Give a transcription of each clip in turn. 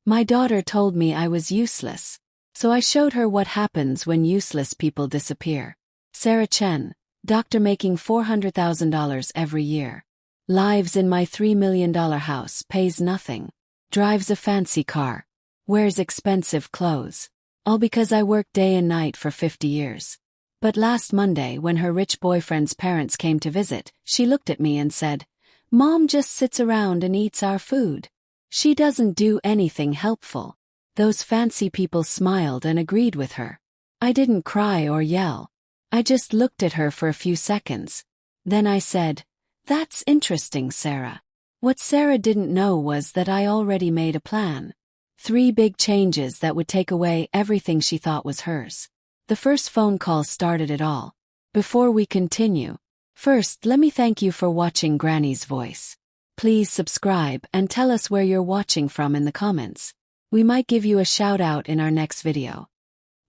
My daughter told me I was useless. So I showed her what happens when useless people disappear. Sarah Chen, doctor making $400,000 every year. Lives in my $3 million house, pays nothing. Drives a fancy car. Wears expensive clothes. All because I worked day and night for 50 years. But last Monday, when her rich boyfriend's parents came to visit, she looked at me and said, "Mom just sits around and eats our food. She doesn't do anything helpful." Those fancy people smiled and agreed with her. I didn't cry or yell. I just looked at her for a few seconds. Then I said, "That's interesting, Sarah." What Sarah didn't know was that I already made a plan. 3 big changes that would take away everything she thought was hers. The first phone call started it all. Before we continue, first let me thank you for watching Granny's Voice. Please subscribe and tell us where you're watching from in the comments. We might give you a shout out in our next video.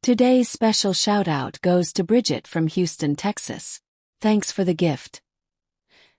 Today's special shout out goes to Bridget from Houston, Texas. Thanks for the gift.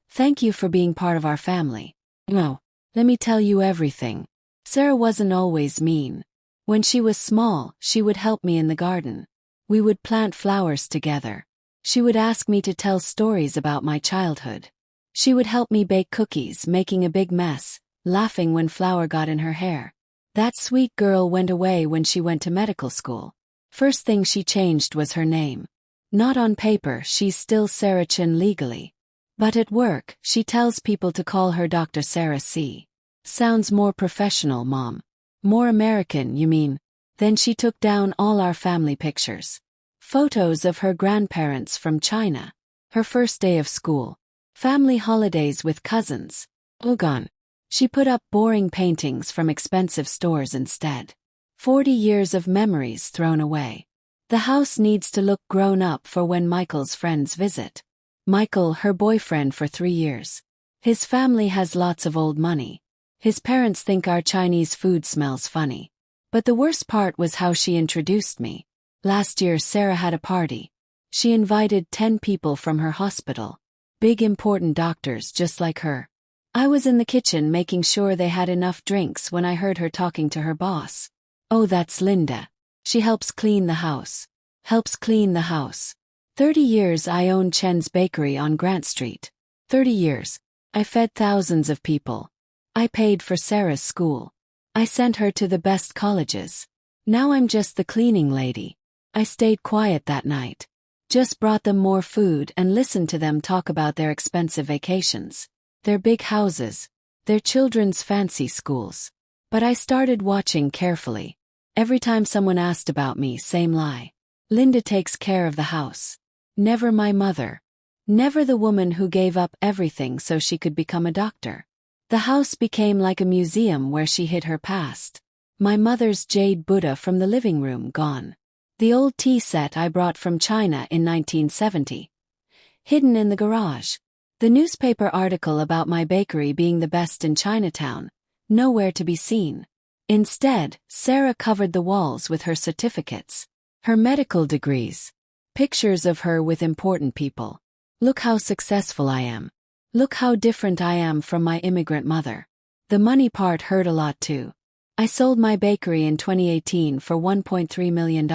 Thank you for being part of our family. No, let me tell you everything. Sarah wasn't always mean. When she was small, she would help me in the garden. We would plant flowers together. She would ask me to tell stories about my childhood. She would help me bake cookies, making a big mess, laughing when flour got in her hair. That sweet girl went away when she went to medical school. First thing she changed was her name. Not on paper, she's still Sarah Chen legally. But at work, she tells people to call her Dr. Sarah C. Sounds more professional, Mom. More American, you mean? Then she took down all our family pictures. Photos of her grandparents from China. Her first day of school. Family holidays with cousins. All gone. She put up boring paintings from expensive stores instead. 40 years of memories thrown away. The house needs to look grown up for when Michael's friends visit. Michael, her boyfriend for 3 years. His family has lots of old money. His parents think our Chinese food smells funny. But the worst part was how she introduced me. Last year Sarah had a party. She invited 10 people from her hospital. Big important doctors just like her. I was in the kitchen making sure they had enough drinks when I heard her talking to her boss. "Oh, that's Linda. She helps clean the house." Helps clean the house. 30 years I owned Chen's Bakery on Grant Street. 30 years. I fed thousands of people. I paid for Sarah's school. I sent her to the best colleges. Now I'm just the cleaning lady. I stayed quiet that night. Just brought them more food and listened to them talk about their expensive vacations. Their big houses. Their children's fancy schools. But I started watching carefully. Every time someone asked about me, same lie. Linda takes care of the house. Never my mother. Never the woman who gave up everything so she could become a doctor. The house became like a museum where she hid her past. My mother's jade Buddha from the living room gone. The old tea set I brought from China in 1970. Hidden in the garage. The newspaper article about my bakery being the best in Chinatown. Nowhere to be seen. Instead, Sarah covered the walls with her certificates. Her medical degrees. Pictures of her with important people. Look how successful I am. Look how different I am from my immigrant mother. The money part hurt a lot too. I sold my bakery in 2018 for $1.3 million.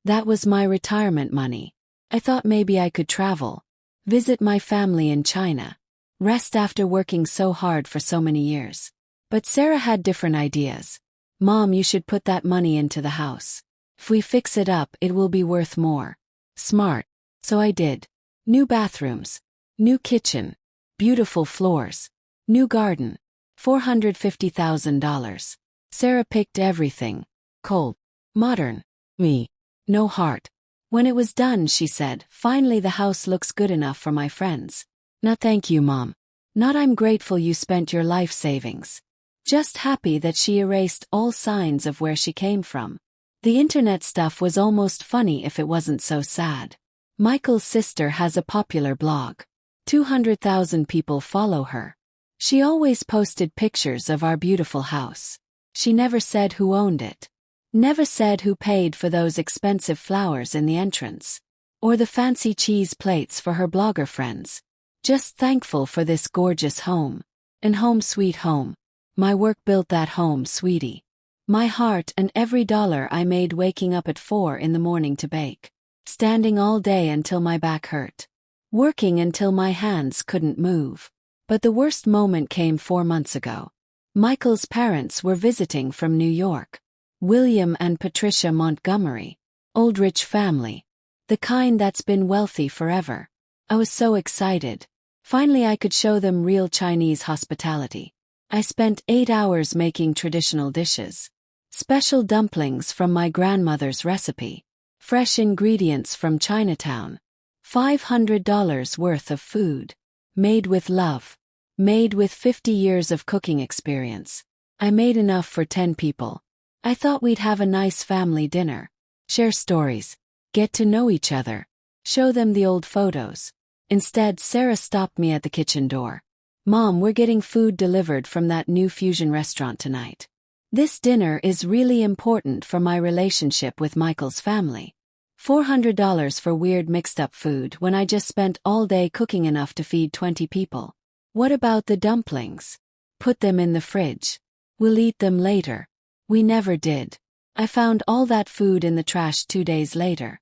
That was my retirement money. I thought maybe I could travel. Visit my family in China. Rest after working so hard for so many years. But Sarah had different ideas. "Mom, you should put that money into the house. If we fix it up, it will be worth more." Smart. So I did. New bathrooms. New kitchen. Beautiful floors. New garden. $450,000. Sarah picked everything. Cold. Modern. Me. No heart. When it was done, she said, "Finally the house looks good enough for my friends." Not thank you, Mom. Not I'm grateful you spent your life savings. Just happy that she erased all signs of where she came from. The internet stuff was almost funny if it wasn't so sad. Michael's sister has a popular blog. 200,000 people follow her. She always posted pictures of our beautiful house. She never said who owned it. Never said who paid for those expensive flowers in the entrance. Or the fancy cheese plates for her blogger friends. Just thankful for this gorgeous home. And home sweet home. My work built that home, sweetie. My heart and every dollar I made waking up at 4 in the morning to bake. Standing all day until my back hurt. Working until my hands couldn't move. But the worst moment came 4 months ago. Michael's parents were visiting from New York. William and Patricia Montgomery. Old rich family. The kind that's been wealthy forever. I was so excited. Finally I could show them real Chinese hospitality. I spent 8 hours making traditional dishes. Special dumplings from my grandmother's recipe. Fresh ingredients from Chinatown. $500 worth of food. Made with love. Made with 50 years of cooking experience. I made enough for 10 people. I thought we'd have a nice family dinner. Share stories. Get to know each other. Show them the old photos. Instead, Sarah stopped me at the kitchen door. Mom, we're getting food delivered from that new fusion restaurant tonight. This dinner is really important for my relationship with Michael's family. $400 for weird mixed-up food when I just spent all day cooking enough to feed 20 people. What about the dumplings? Put them in the fridge. We'll eat them later. We never did. I found all that food in the trash 2 days later.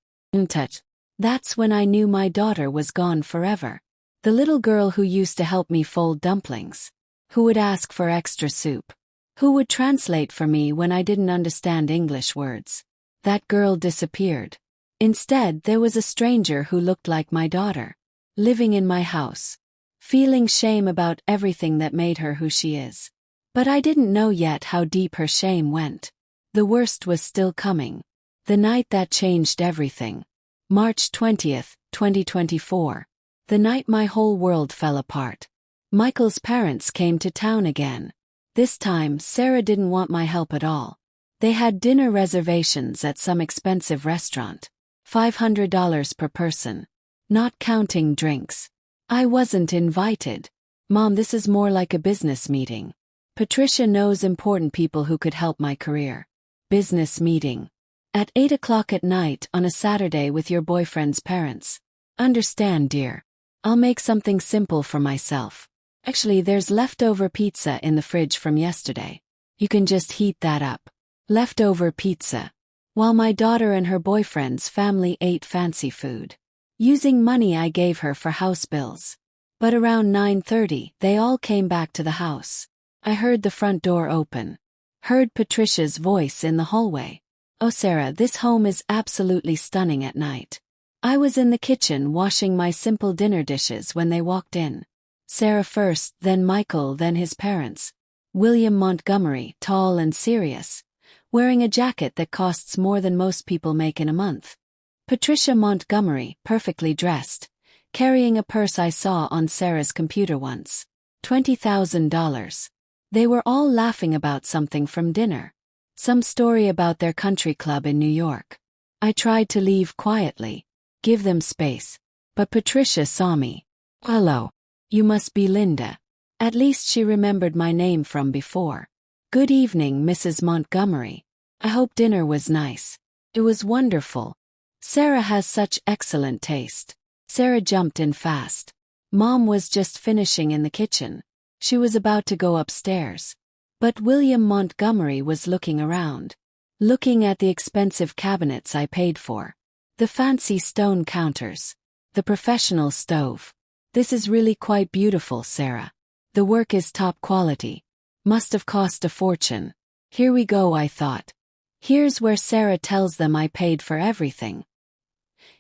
That's when I knew my daughter was gone forever. The little girl who used to help me fold dumplings. Who would ask for extra soup. Who would translate for me when I didn't understand English words. That girl disappeared. Instead, there was a stranger who looked like my daughter. Living in my house. Feeling shame about everything that made her who she is. But I didn't know yet how deep her shame went. The worst was still coming. The night that changed everything. March 20th, 2024. The night my whole world fell apart. Michael's parents came to town again. This time, Sarah didn't want my help at all. They had dinner reservations at some expensive restaurant. $500 per person. Not counting drinks. I wasn't invited. Mom, this is more like a business meeting. Patricia knows important people who could help my career. Business meeting. At 8 o'clock at night on a Saturday with your boyfriend's parents. Understand, dear. I'll make something simple for myself. Actually, there's leftover pizza in the fridge from yesterday. You can just heat that up. Leftover pizza. While my daughter and her boyfriend's family ate fancy food. Using money I gave her for house bills. But around 9:30, they all came back to the house. I heard the front door open. Heard Patricia's voice in the hallway. Oh Sarah, this home is absolutely stunning at night. I was in the kitchen washing my simple dinner dishes when they walked in. Sarah first, then Michael, then his parents. William Montgomery, tall and serious. Wearing a jacket that costs more than most people make in a month. Patricia Montgomery, perfectly dressed. Carrying a purse I saw on Sarah's computer once. $20,000. They were all laughing about something from dinner. Some story about their country club in New York. I tried to leave quietly. Give them space. But Patricia saw me. Hello. You must be Linda. At least she remembered my name from before. Good evening, Mrs. Montgomery. I hope dinner was nice. It was wonderful. Sarah has such excellent taste. Sarah jumped in fast. Mom was just finishing in the kitchen. She was about to go upstairs. But William Montgomery was looking around. Looking at the expensive cabinets I paid for. The fancy stone counters. The professional stove. This is really quite beautiful, Sarah. The work is top quality. Must have cost a fortune. Here we go, I thought. Here's where Sarah tells them I paid for everything.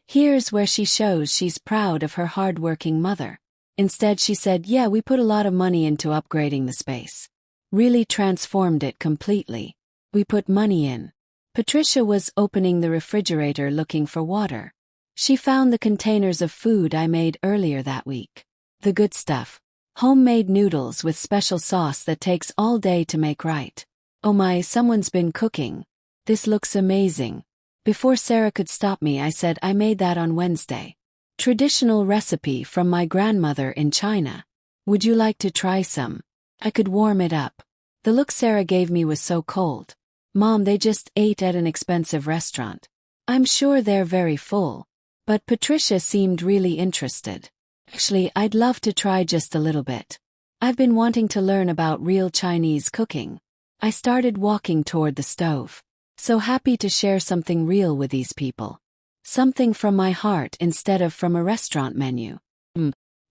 Here's where she shows she's proud of her hard-working mother. Instead she said, yeah, we put a lot of money into upgrading the space. Really transformed it completely. We put money in. Patricia was opening the refrigerator looking for water. She found the containers of food I made earlier that week. The good stuff. Homemade noodles with special sauce that takes all day to make right. Oh my, someone's been cooking. This looks amazing. Before Sarah could stop me, I said I made that on Wednesday. Traditional recipe from my grandmother in China. Would you like to try some? I could warm it up. The look Sarah gave me was so cold. Mom, they just ate at an expensive restaurant. I'm sure they're very full. But Patricia seemed really interested. Actually, I'd love to try just a little bit. I've been wanting to learn about real Chinese cooking. I started walking toward the stove. So happy to share something real with these people. Something from my heart instead of from a restaurant menu.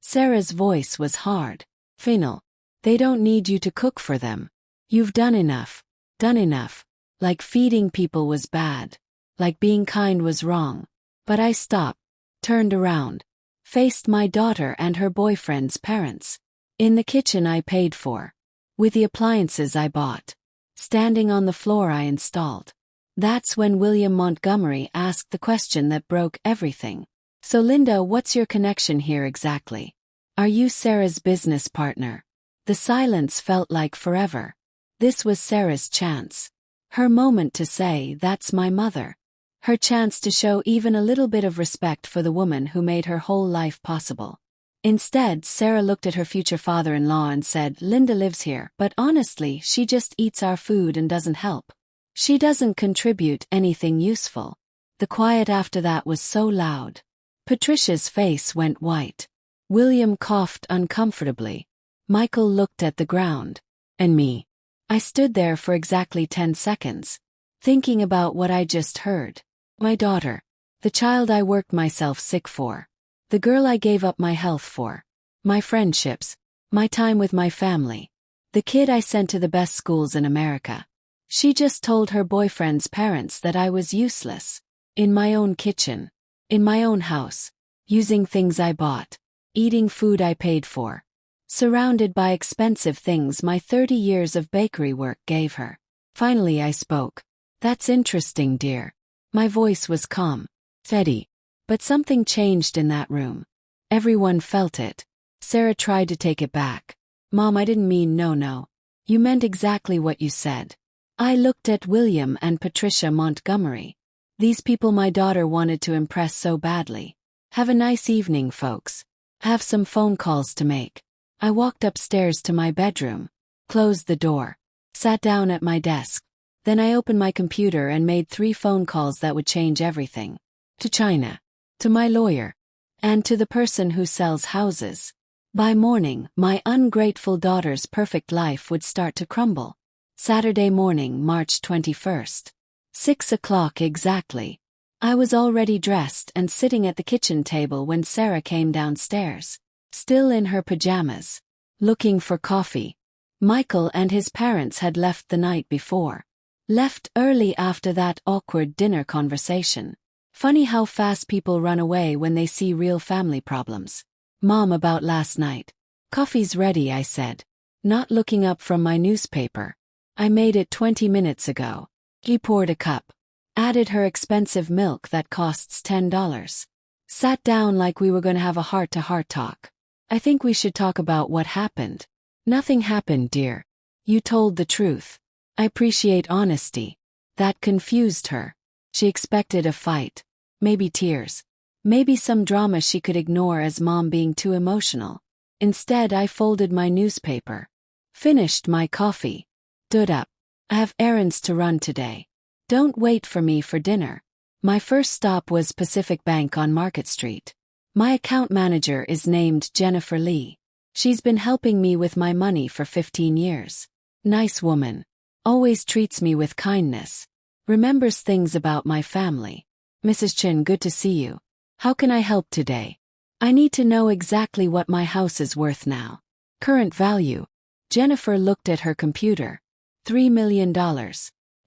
Sarah's voice was hard. Final. They don't need you to cook for them. You've done enough. Done enough. Like feeding people was bad. Like being kind was wrong. But I stopped. Turned around. Faced my daughter and her boyfriend's parents. In the kitchen I paid for. With the appliances I bought. Standing on the floor I installed. That's when William Montgomery asked the question that broke everything. So Linda, what's your connection here exactly? Are you Sarah's business partner? The silence felt like forever. This was Sarah's chance. Her moment to say, that's my mother. Her chance to show even a little bit of respect for the woman who made her whole life possible. Instead, Sarah looked at her future father-in-law and said, Linda lives here, but honestly, she just eats our food and doesn't help. She doesn't contribute anything useful. The quiet after that was so loud. Patricia's face went white. William coughed uncomfortably. Michael looked at the ground. And me. I stood there for exactly 10 seconds. Thinking about what I just heard. My daughter. The child I worked myself sick for. The girl I gave up my health for. My friendships. My time with my family. The kid I sent to the best schools in America. She just told her boyfriend's parents that I was useless. In my own kitchen. In my own house. Using things I bought. Eating food I paid for. Surrounded by expensive things my 30 years of bakery work gave her. Finally I spoke. That's interesting, dear. My voice was calm. Steady. But something changed in that room. Everyone felt it. Sarah tried to take it back. Mom, I didn't mean no. You meant exactly what you said. I looked at William and Patricia Montgomery. These people my daughter wanted to impress so badly. Have a nice evening, folks. Have some phone calls to make. I walked upstairs to my bedroom. Closed the door. Sat down at my desk. Then I opened my computer and made 3 phone calls that would change everything. To China. To my lawyer. And to the person who sells houses. By morning, my ungrateful daughter's perfect life would start to crumble. Saturday morning, March 21st. 6 o'clock exactly. I was already dressed and sitting at the kitchen table when Sarah came downstairs. Still in her pajamas. Looking for coffee. Michael and his parents had left the night before. Left early after that awkward dinner conversation. Funny how fast people run away when they see real family problems. Mom, about last night. Coffee's ready, I said. Not looking up from my newspaper. I made it 20 minutes ago. He poured a cup. Added her expensive milk that costs $10. Sat down like we were going to have a heart-to-heart talk. I think we should talk about what happened. Nothing happened, dear. You told the truth. I appreciate honesty. That confused her. She expected a fight. Maybe tears. Maybe some drama she could ignore as Mom being too emotional. Instead, I folded my newspaper. Finished my coffee. Stood up. I have errands to run today. Don't wait for me for dinner. My first stop was Pacific Bank on Market Street. My account manager is named Jennifer Lee. She's been helping me with my money for 15 years. Nice woman. Always treats me with kindness. Remembers things about my family. Mrs. Chin, good to see you. How can I help today? I need to know exactly what my house is worth now. Current value. Jennifer looked at her computer. $3 million.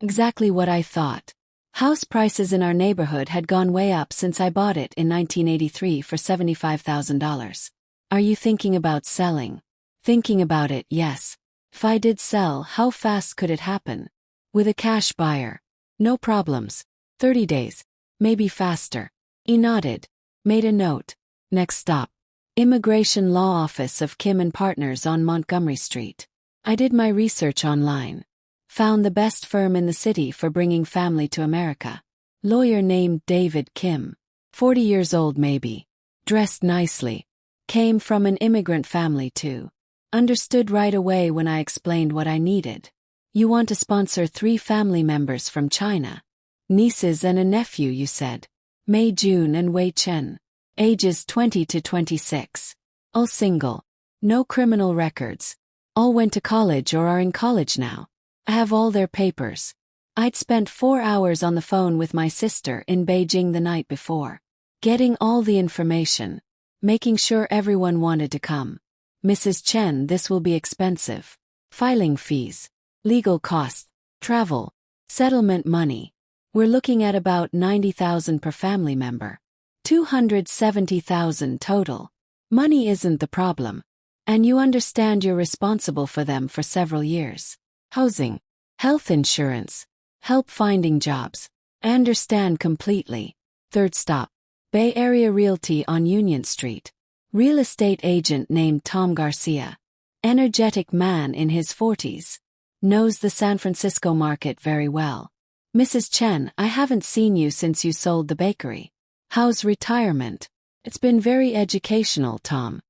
Exactly what I thought. House prices in our neighborhood had gone way up since I bought it in 1983 for $75,000. Are you thinking about selling? Thinking about it, yes. If I did sell, how fast could it happen? With a cash buyer. No problems. 30 days. Maybe faster. He nodded. Made a note. Next stop. Immigration Law Office of Kim and Partners on Montgomery Street. I did my research online. Found the best firm in the city for bringing family to America. Lawyer named David Kim. 40 years old maybe. Dressed nicely. Came from an immigrant family too. Understood right away when I explained what I needed. You want to sponsor 3 family members from China. Nieces and a nephew, you said. Mei Jun and Wei Chen. Ages 20 to 26. All single. No criminal records. All went to college or are in college now. I have all their papers. I'd spent 4 hours on the phone with my sister in Beijing the night before, getting all the information, making sure everyone wanted to come. Mrs. Chen, this will be expensive. Filing fees, legal costs, travel, settlement money. We're looking at about 90,000 per family member. 270,000 total. Money isn't the problem. And you understand you're responsible for them for several years. Housing, health insurance, help finding jobs. I understand completely. Third stop. Bay Area Realty on Union Street. Real estate agent named Tom Garcia. Energetic man in his 40s. Knows the San Francisco market very well. Mrs. Chen, I haven't seen you since you sold the bakery. How's retirement? It's been very educational, Tom.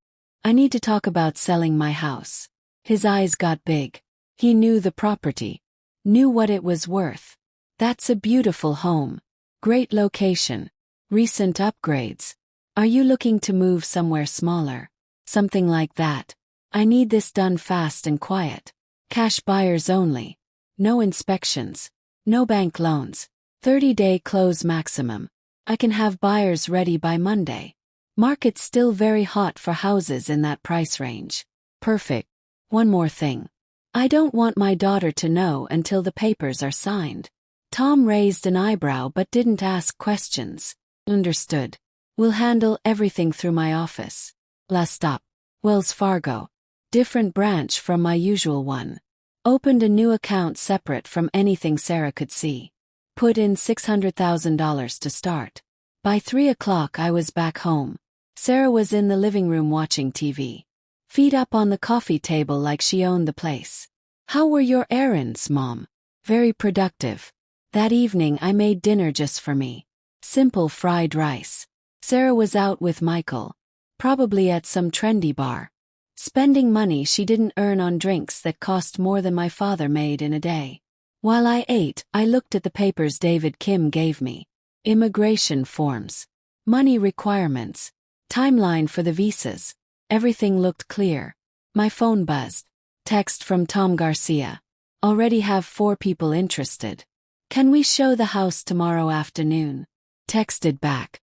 I need to talk about selling my house. His eyes got big. He knew the property. Knew what it was worth. That's a beautiful home. Great location. Recent upgrades. Are you looking to move somewhere smaller? Something like that. I need this done fast and quiet. Cash buyers only. No inspections. No bank loans. 30-day close maximum. I can have buyers ready by Monday. Market's still very hot for houses in that price range. Perfect. One more thing. I don't want my daughter to know until the papers are signed. Tom raised an eyebrow but didn't ask questions. Understood. We'll handle everything through my office. Last stop. Wells Fargo. Different branch from my usual one. Opened a new account separate from anything Sarah could see. Put in $600,000 to start. By 3 o'clock I was back home. Sarah was in the living room watching TV. Feet up on the coffee table like she owned the place. How were your errands, Mom? Very productive. That evening I made dinner just for me. Simple fried rice. Sarah was out with Michael. Probably at some trendy bar. Spending money she didn't earn on drinks that cost more than my father made in a day. While I ate, I looked at the papers David Kim gave me. Immigration forms. Money requirements. Timeline for the visas. Everything looked clear. My phone buzzed. Text from Tom Garcia. Already have 4 people interested. Can we show the house tomorrow afternoon? Texted back.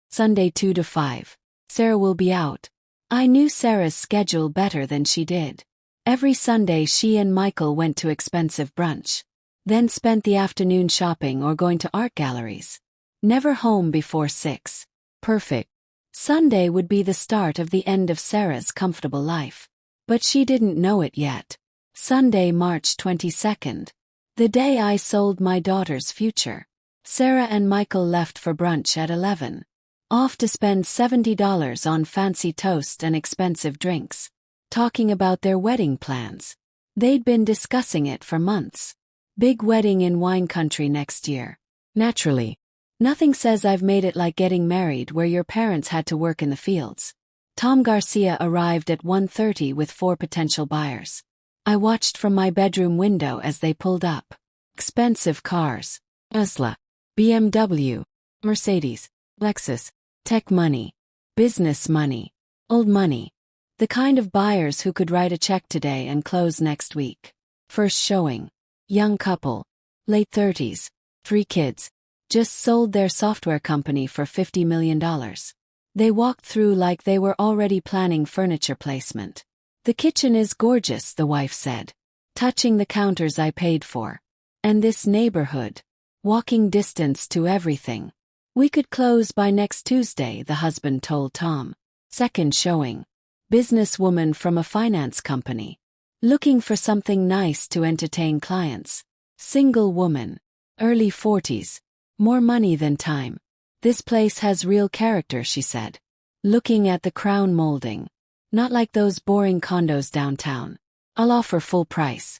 Sunday 2 to 5. Sarah will be out. I knew Sarah's schedule better than she did. Every Sunday she and Michael went to expensive brunch. Then spent the afternoon shopping or going to art galleries. Never home before 6. Perfect. Sunday would be the start of the end of Sarah's comfortable life. But she didn't know it yet. Sunday, March 22nd. The day I sold my daughter's future. Sarah and Michael left for brunch at 11. Off to spend $70 on fancy toast and expensive drinks. Talking about their wedding plans. They'd been discussing it for months. Big wedding in wine country next year. Naturally. Nothing says I've made it like getting married where your parents had to work in the fields. Tom Garcia arrived at 1:30 with 4 potential buyers. I watched from my bedroom window as they pulled up. Expensive cars. Tesla. BMW. Mercedes. Lexus. Tech money. Business money. Old money. The kind of buyers who could write a check today and close next week. First showing. Young couple. Late 30s. 3 kids. Just sold their software company for $50 million. They walked through like they were already planning furniture placement. The kitchen is gorgeous, the wife said. Touching the counters I paid for. And this neighborhood. Walking distance to everything. We could close by next Tuesday, the husband told Tom. Second showing. Businesswoman from a finance company. Looking for something nice to entertain clients. Single woman. Early 40s. More money than time. This place has real character, she said. Looking at the crown molding. Not like those boring condos downtown. I'll offer full price.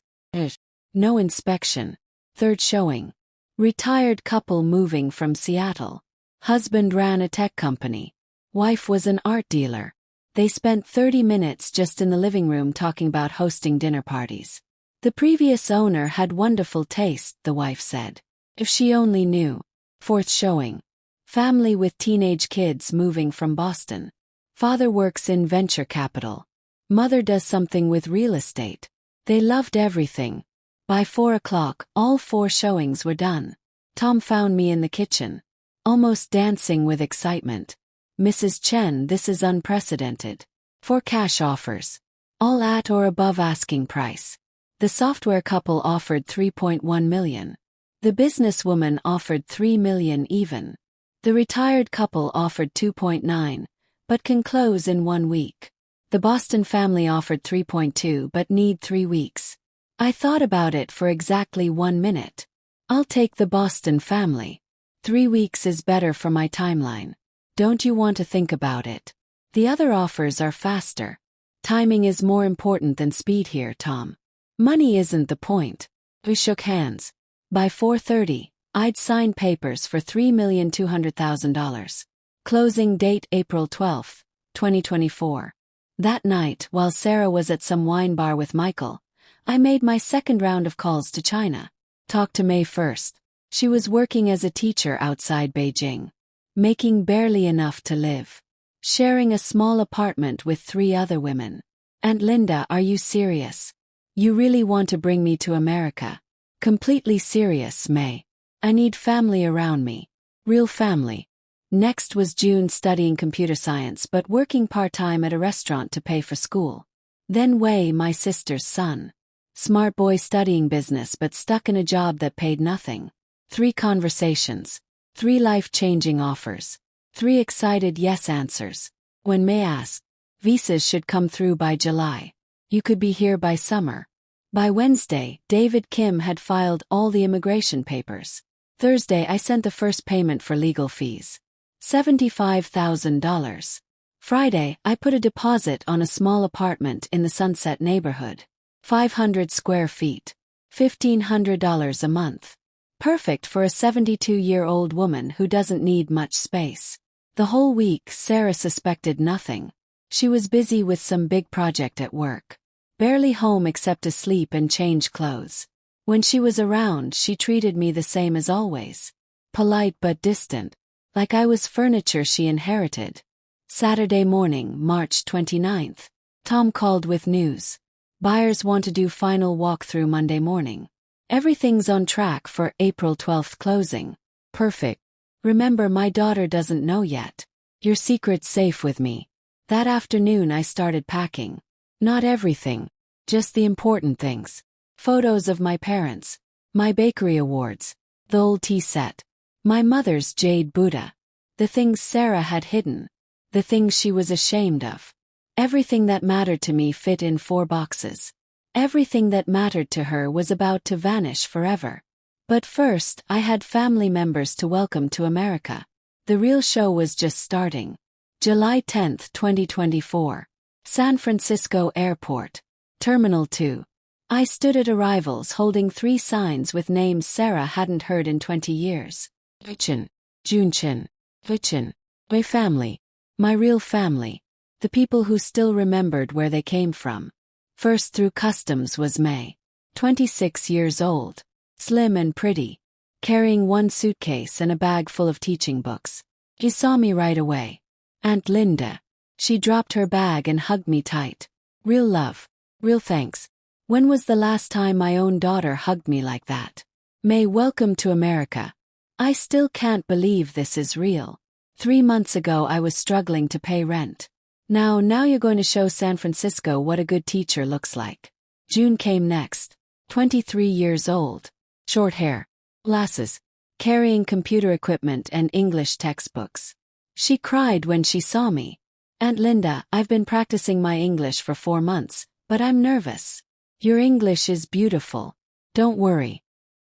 No inspection. Third showing. Retired couple moving from Seattle. Husband ran a tech company. Wife was an art dealer. They spent 30 minutes just in the living room talking about hosting dinner parties. The previous owner had wonderful taste, the wife said. If she only knew. Fourth showing. Family with teenage kids moving from Boston. Father works in venture capital. Mother does something with real estate. They loved everything. By 4 o'clock, all 4 showings were done. Tom found me in the kitchen, almost dancing with excitement. Mrs. Chen, this is unprecedented. 4 cash offers. All at or above asking price. The software couple offered 3.1 million. The businesswoman offered 3 million even. The retired couple offered 2.9, but can close in 1 week. The Boston family offered 3.2 but need 3 weeks. I thought about it for exactly 1 minute. I'll take the Boston family. 3 weeks is better for my timeline. Don't you want to think about it? The other offers are faster. Timing is more important than speed here, Tom. Money isn't the point. We shook hands. By 4:30, I'd signed papers for $3,200,000. Closing date April 12, 2024. That night, while Sarah was at some wine bar with Michael, I made my second round of calls to China. Talked to May first. She was working as a teacher outside Beijing. Making barely enough to live. Sharing a small apartment with 3 other women. Aunt Linda, are you serious? You really want to bring me to America? Completely serious, May. I need family around me. Real family. Next was June, studying computer science but working part-time at a restaurant to pay for school. Then Wei, my sister's son. Smart boy studying business but stuck in a job that paid nothing. 3 conversations. 3 life-changing offers. 3 excited yes answers. When May asked, visas should come through by July. You could be here by summer. By Wednesday, David Kim had filed all the immigration papers. Thursday, I sent the first payment for legal fees. $75,000. Friday, I put a deposit on a small apartment in the Sunset neighborhood. 500 square feet. $1,500 a month. Perfect for a 72-year-old woman who doesn't need much space. The whole week, Sarah suspected nothing. She was busy with some big project at work. Barely home except to sleep and change clothes. When she was around, she treated me the same as always. Polite but distant. Like I was furniture she inherited. Saturday morning, March 29th. Tom called with news. Buyers want to do final walkthrough Monday morning. Everything's on track for April 12th closing. Perfect. Remember, my daughter doesn't know yet. Your secret's safe with me. That afternoon I started packing. Not everything. Just the important things. Photos of my parents. My bakery awards. The old tea set. My mother's jade Buddha. The things Sarah had hidden. The things she was ashamed of. Everything that mattered to me fit in 4 boxes. Everything that mattered to her was about to vanish forever. But first, I had family members to welcome to America. The real show was just starting. July 10, 2024. San Francisco Airport. Terminal 2. I stood at arrivals holding 3 signs with names Sarah hadn't heard in 20 years. Vichin. Junchin. Vichin. My family. My real family. The people who still remembered where they came from. First through customs was May. 26 years old. Slim and pretty. Carrying 1 suitcase and a bag full of teaching books. She saw me right away. Aunt Linda. She dropped her bag and hugged me tight. Real love. Real thanks. When was the last time my own daughter hugged me like that? May, welcome to America. I still can't believe this is real. 3 months ago I was struggling to pay rent. Now you're going to show San Francisco what a good teacher looks like. June came next. 23 years old. Short hair. Glasses. Carrying computer equipment and English textbooks. She cried when she saw me. Aunt Linda, I've been practicing my English for 4 months, but I'm nervous. Your English is beautiful. Don't worry.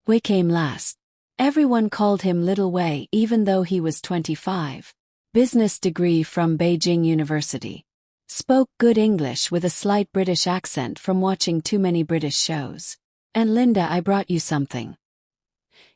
Wei came last. Everyone called him Little Wei even though he was 25. Business degree from Beijing University. Spoke good English with a slight British accent from watching too many British shows. Aunt Linda, I brought you something.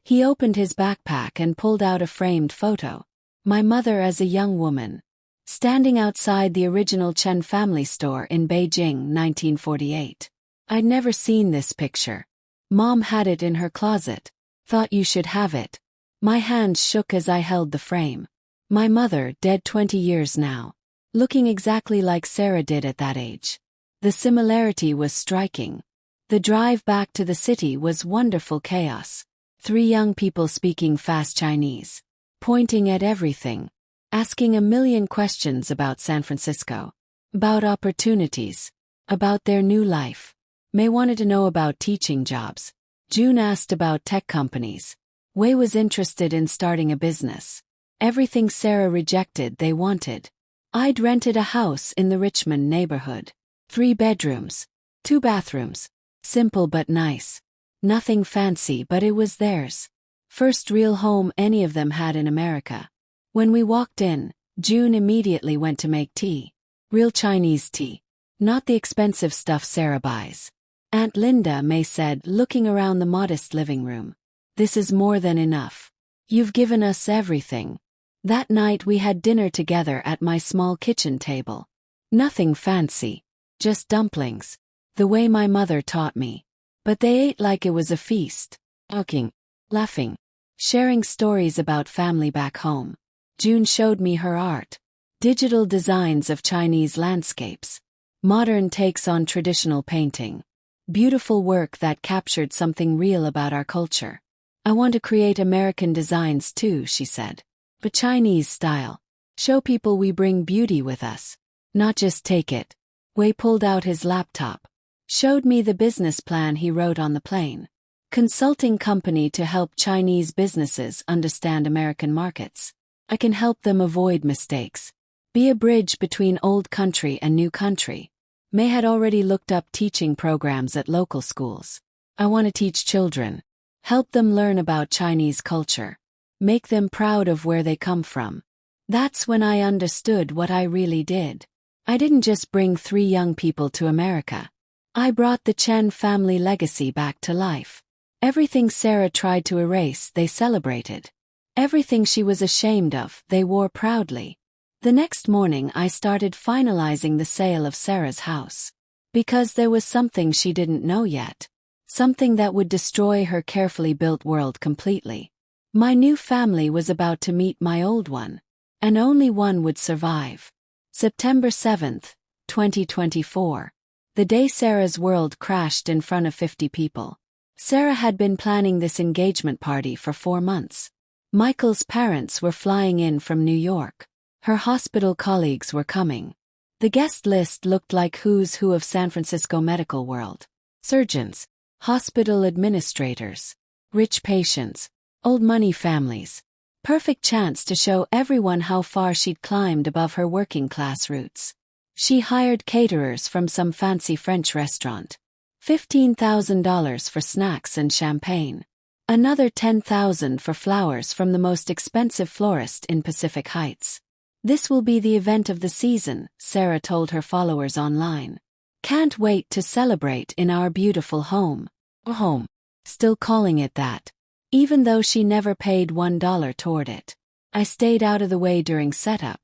He opened his backpack and pulled out a framed photo. My mother as a young woman. Standing outside the original Chen family store in Beijing, 1948. I'd never seen this picture. Mom had it in her closet. Thought you should have it. My hands shook as I held the frame. My mother, dead 20 years now. Looking exactly like Sarah did at that age. The similarity was striking. The drive back to the city was wonderful chaos. 3 young people speaking fast Chinese, pointing at everything, asking a million questions about San Francisco, about opportunities, about their new life. May wanted to know about teaching jobs. June asked about tech companies. Wei was interested in starting a business. Everything Sarah rejected they wanted. I'd rented a house in the Richmond neighborhood. 3 bedrooms, 2 bathrooms. Simple but nice. Nothing fancy, but it was theirs. First real home any of them had in America. When we walked in, June immediately went to make tea. Real Chinese tea. Not the expensive stuff Sarah buys. Aunt Linda May said, looking around the modest living room. This is more than enough. You've given us everything. That night we had dinner together at my small kitchen table. Nothing fancy. Just dumplings. The way my mother taught me. But they ate like it was a feast. Talking. Laughing. Sharing stories about family back home. June showed me her art. Digital designs of Chinese landscapes. Modern takes on traditional painting. Beautiful work that captured something real about our culture. I want to create American designs too, she said. But Chinese style. Show people we bring beauty with us. Not just take it. Wei pulled out his laptop. Showed me the business plan he wrote on the plane. Consulting company to help Chinese businesses understand American markets. I can help them avoid mistakes. Be a bridge between old country and new country. May had already looked up teaching programs at local schools. I want to teach children. Help them learn about Chinese culture. Make them proud of where they come from. That's when I understood what I really did. I didn't just bring 3 young people to America. I brought the Chen family legacy back to life. Everything Sarah tried to erase, they celebrated. Everything she was ashamed of, they wore proudly. The next morning I started finalizing the sale of Sarah's house. Because there was something she didn't know yet. Something that would destroy her carefully built world completely. My new family was about to meet my old one. And only one would survive. September 7th, 2024. The day Sarah's world crashed in front of 50 people. Sarah had been planning this engagement party for 4 months. Michael's parents were flying in from New York. Her hospital colleagues were coming. The guest list looked like who's who of San Francisco medical world. Surgeons, hospital administrators, rich patients, old money families. Perfect chance to show everyone how far she'd climbed above her working class roots. She hired caterers from some fancy French restaurant. $15,000 for snacks and champagne. Another $10,000 for flowers from the most expensive florist in Pacific Heights. This will be the event of the season, Sarah told her followers online. Can't wait to celebrate in our beautiful home. Home. Still calling it that. Even though she never paid $1 toward it. I stayed out of the way during setup.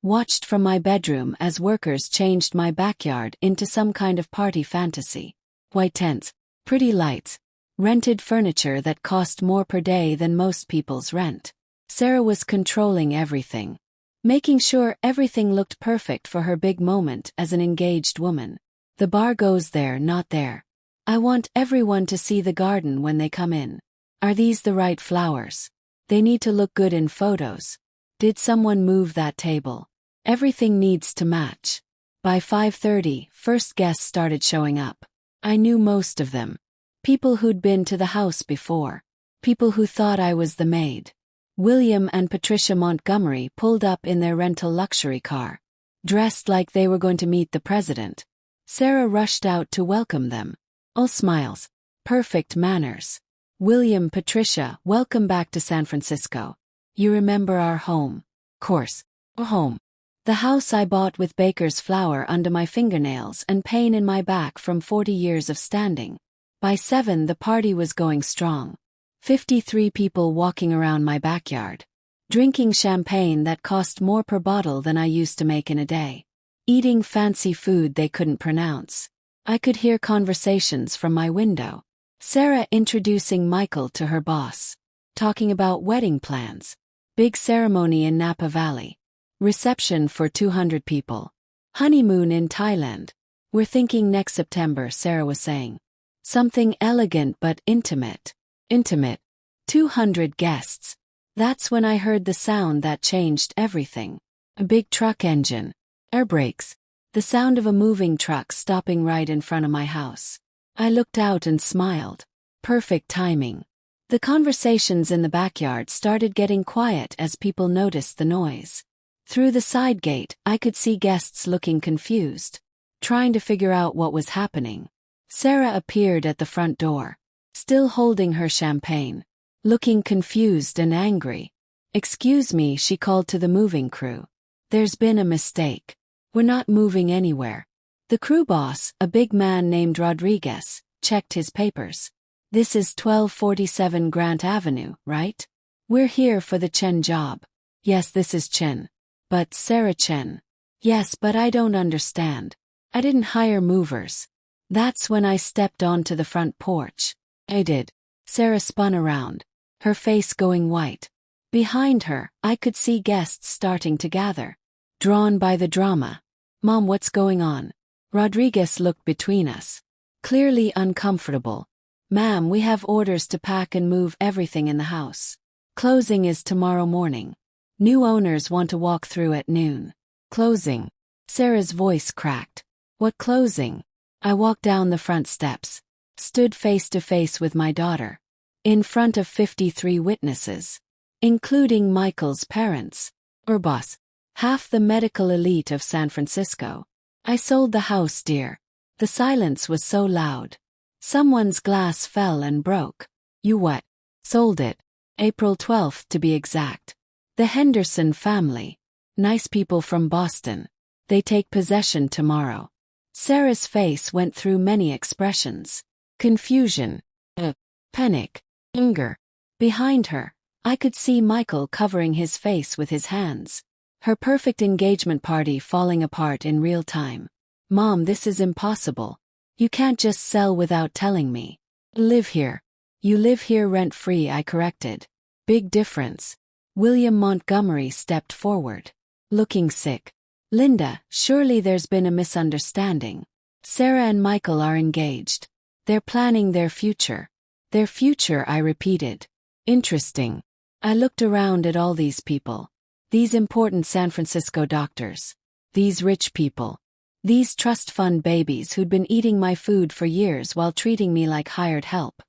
Watched from my bedroom as workers changed my backyard into some kind of party fantasy. White tents, pretty lights, rented furniture that cost more per day than most people's rent. Sarah was controlling everything. Making sure everything looked perfect for her big moment as an engaged woman. The bar goes there, not there. I want everyone to see the garden when they come in. Are these the right flowers? They need to look good in photos. Did someone move that table? Everything needs to match. By 5:30, first guests started showing up. I knew most of them. People who'd been to the house before. People who thought I was the maid. William and Patricia Montgomery pulled up in their rental luxury car. Dressed like they were going to meet the president. Sarah rushed out to welcome them. All smiles. Perfect manners. William, Patricia, welcome back to San Francisco. You remember our home. Course. Home. The house I bought with baker's flour under my fingernails and pain in my back from 40 years of standing. By 7 the party was going strong. 53 people walking around my backyard. Drinking champagne that cost more per bottle than I used to make in a day. Eating fancy food they couldn't pronounce. I could hear conversations from my window. Sarah introducing Michael to her boss. Talking about wedding plans. Big ceremony in Napa Valley. Reception for 200 people. Honeymoon in Thailand. We're thinking next September, Sarah was saying. Something elegant but intimate. Intimate. 200 guests. That's when I heard the sound that changed everything. A big truck engine. Air brakes. The sound of a moving truck stopping right in front of my house. I looked out and smiled. Perfect timing. The conversations in the backyard started getting quiet as people noticed the noise. Through the side gate, I could see guests looking confused, trying to figure out what was happening. Sarah appeared at the front door, still holding her champagne, looking confused and angry. "Excuse me," she called to the moving crew. "There's been a mistake. We're not moving anywhere." The crew boss, a big man named Rodriguez, checked his papers. "This is 1247 Grant Avenue, right? We're here for the Chen job." "Yes, this is Chen." "But Sarah Chen." "Yes, but I don't understand. I didn't hire movers." That's when I stepped onto the front porch. I did. Sarah spun around, her face going white. Behind her, I could see guests starting to gather, drawn by the drama. "Mom, what's going on?" Rodriguez looked between us, clearly uncomfortable. "Ma'am, we have orders to pack and move everything in the house. Closing is tomorrow morning. New owners want to walk through at noon." "Closing?" Sarah's voice cracked. "What closing?" I walked down the front steps, stood face to face with my daughter, in front of 53 witnesses, including Michael's parents, boss, half the medical elite of San Francisco. "I sold the house, dear." The silence was so loud. Someone's glass fell and broke. "You what?" "Sold it. April 12th to be exact. The Henderson family. Nice people from Boston. They take possession tomorrow." Sarah's face went through many expressions. Confusion. Panic. Anger. Behind her, I could see Michael covering his face with his hands. Her perfect engagement party falling apart in real time. "Mom, this is impossible. You can't just sell without telling me." "Live here." "You live here rent-free," I corrected. "Big difference." William Montgomery stepped forward, looking sick. "Linda, surely there's been a misunderstanding. Sarah and Michael are engaged. They're planning their future." "Their future," I repeated. "Interesting." I looked around at all these people. These important San Francisco doctors. These rich people. These trust fund babies who'd been eating my food for years while treating me like hired help.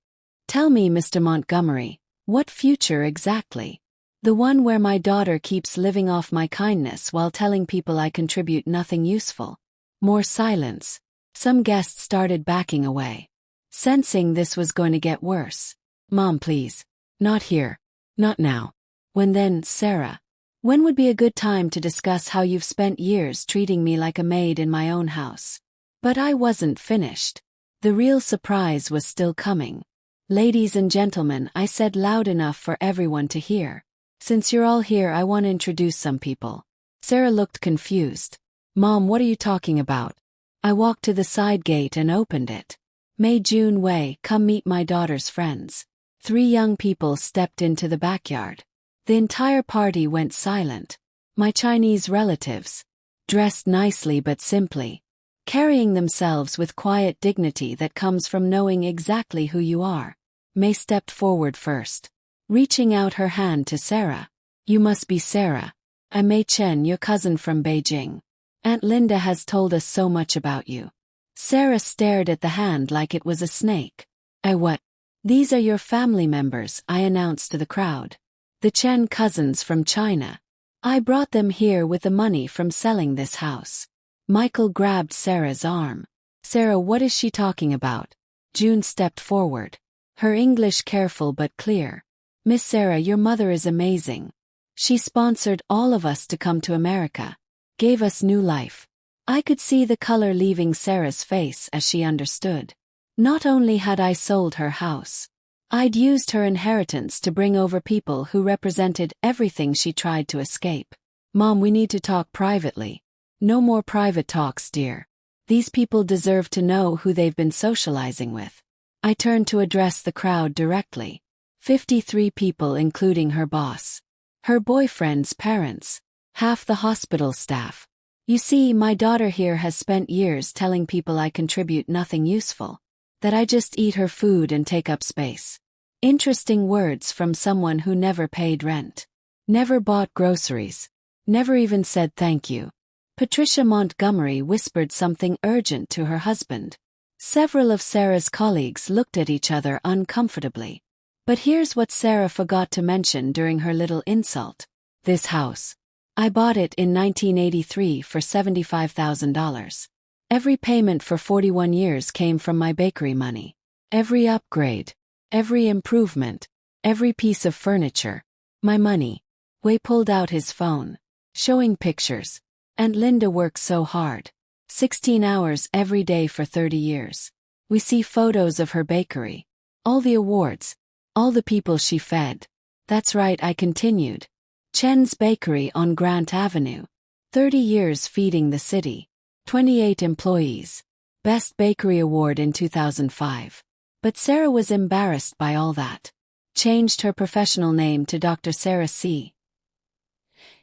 "Tell me, Mr. Montgomery, what future exactly?" "The one where my daughter keeps living off my kindness while telling people I contribute nothing useful." More silence. Some guests started backing away, sensing this was going to get worse. "Mom, please. Not here. Not now." "When then, Sarah? When would be a good time to discuss how you've spent years treating me like a maid in my own house?" But I wasn't finished. The real surprise was still coming. "Ladies and gentlemen," I said loud enough for everyone to hear. "Since you're all here, I want to introduce some people." Sarah looked confused. "Mom, what are you talking about?" I walked to the side gate and opened it. "Mei Jun Wei, come meet my daughter's friends." 3 young people stepped into the backyard. The entire party went silent. My Chinese relatives, dressed nicely but simply, carrying themselves with quiet dignity that comes from knowing exactly who you are. Mei stepped forward first, reaching out her hand to Sarah. "You must be Sarah. I'm Mei Chen, your cousin from Beijing. Aunt Linda has told us so much about you." Sarah stared at the hand like it was a snake. What? "These are your family members," I announced to the crowd. "The Chen cousins from China. I brought them here with the money from selling this house." Michael grabbed Sarah's arm. "Sarah, what is she talking about?" June stepped forward, her English careful but clear. "Miss Sarah, your mother is amazing. She sponsored all of us to come to America. Gave us new life." I could see the color leaving Sarah's face as she understood. Not only had I sold her house, I'd used her inheritance to bring over people who represented everything she tried to escape. "Mom, we need to talk privately." "No more private talks, dear. These people deserve to know who they've been socializing with." I turned to address the crowd directly. 53 people including her boss, her boyfriend's parents, half the hospital staff. "You see, my daughter here has spent years telling people I contribute nothing useful. That I just eat her food and take up space. Interesting words from someone who never paid rent. Never bought groceries. Never even said thank you. Patricia Montgomery whispered something urgent to her husband. Several of Sarah's colleagues looked at each other uncomfortably. But here's what Sarah forgot to mention during her little insult. This house. I bought it in 1983 for $75,000. Every payment for 41 years came from my bakery money. Every upgrade. Every improvement. Every piece of furniture. My money. Wei pulled out his phone. Showing pictures. And Linda works so hard. 16 hours every day for 30 years. We see photos of her bakery. All the awards. All the people she fed. That's right, I continued. Chen's Bakery on Grant Avenue. 30 years feeding the city. 28 employees. Best Bakery Award in 2005. But Sarah was embarrassed by all that. Changed her professional name to Dr. Sarah C.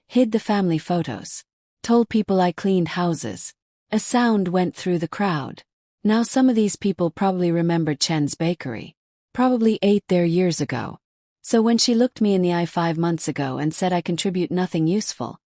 Hid the family photos. Told people I cleaned houses. A sound went through the crowd. Now some of these people probably remembered Chen's Bakery. Probably ate there years ago. So when she looked me in the eye 5 months ago and said I contribute nothing useful,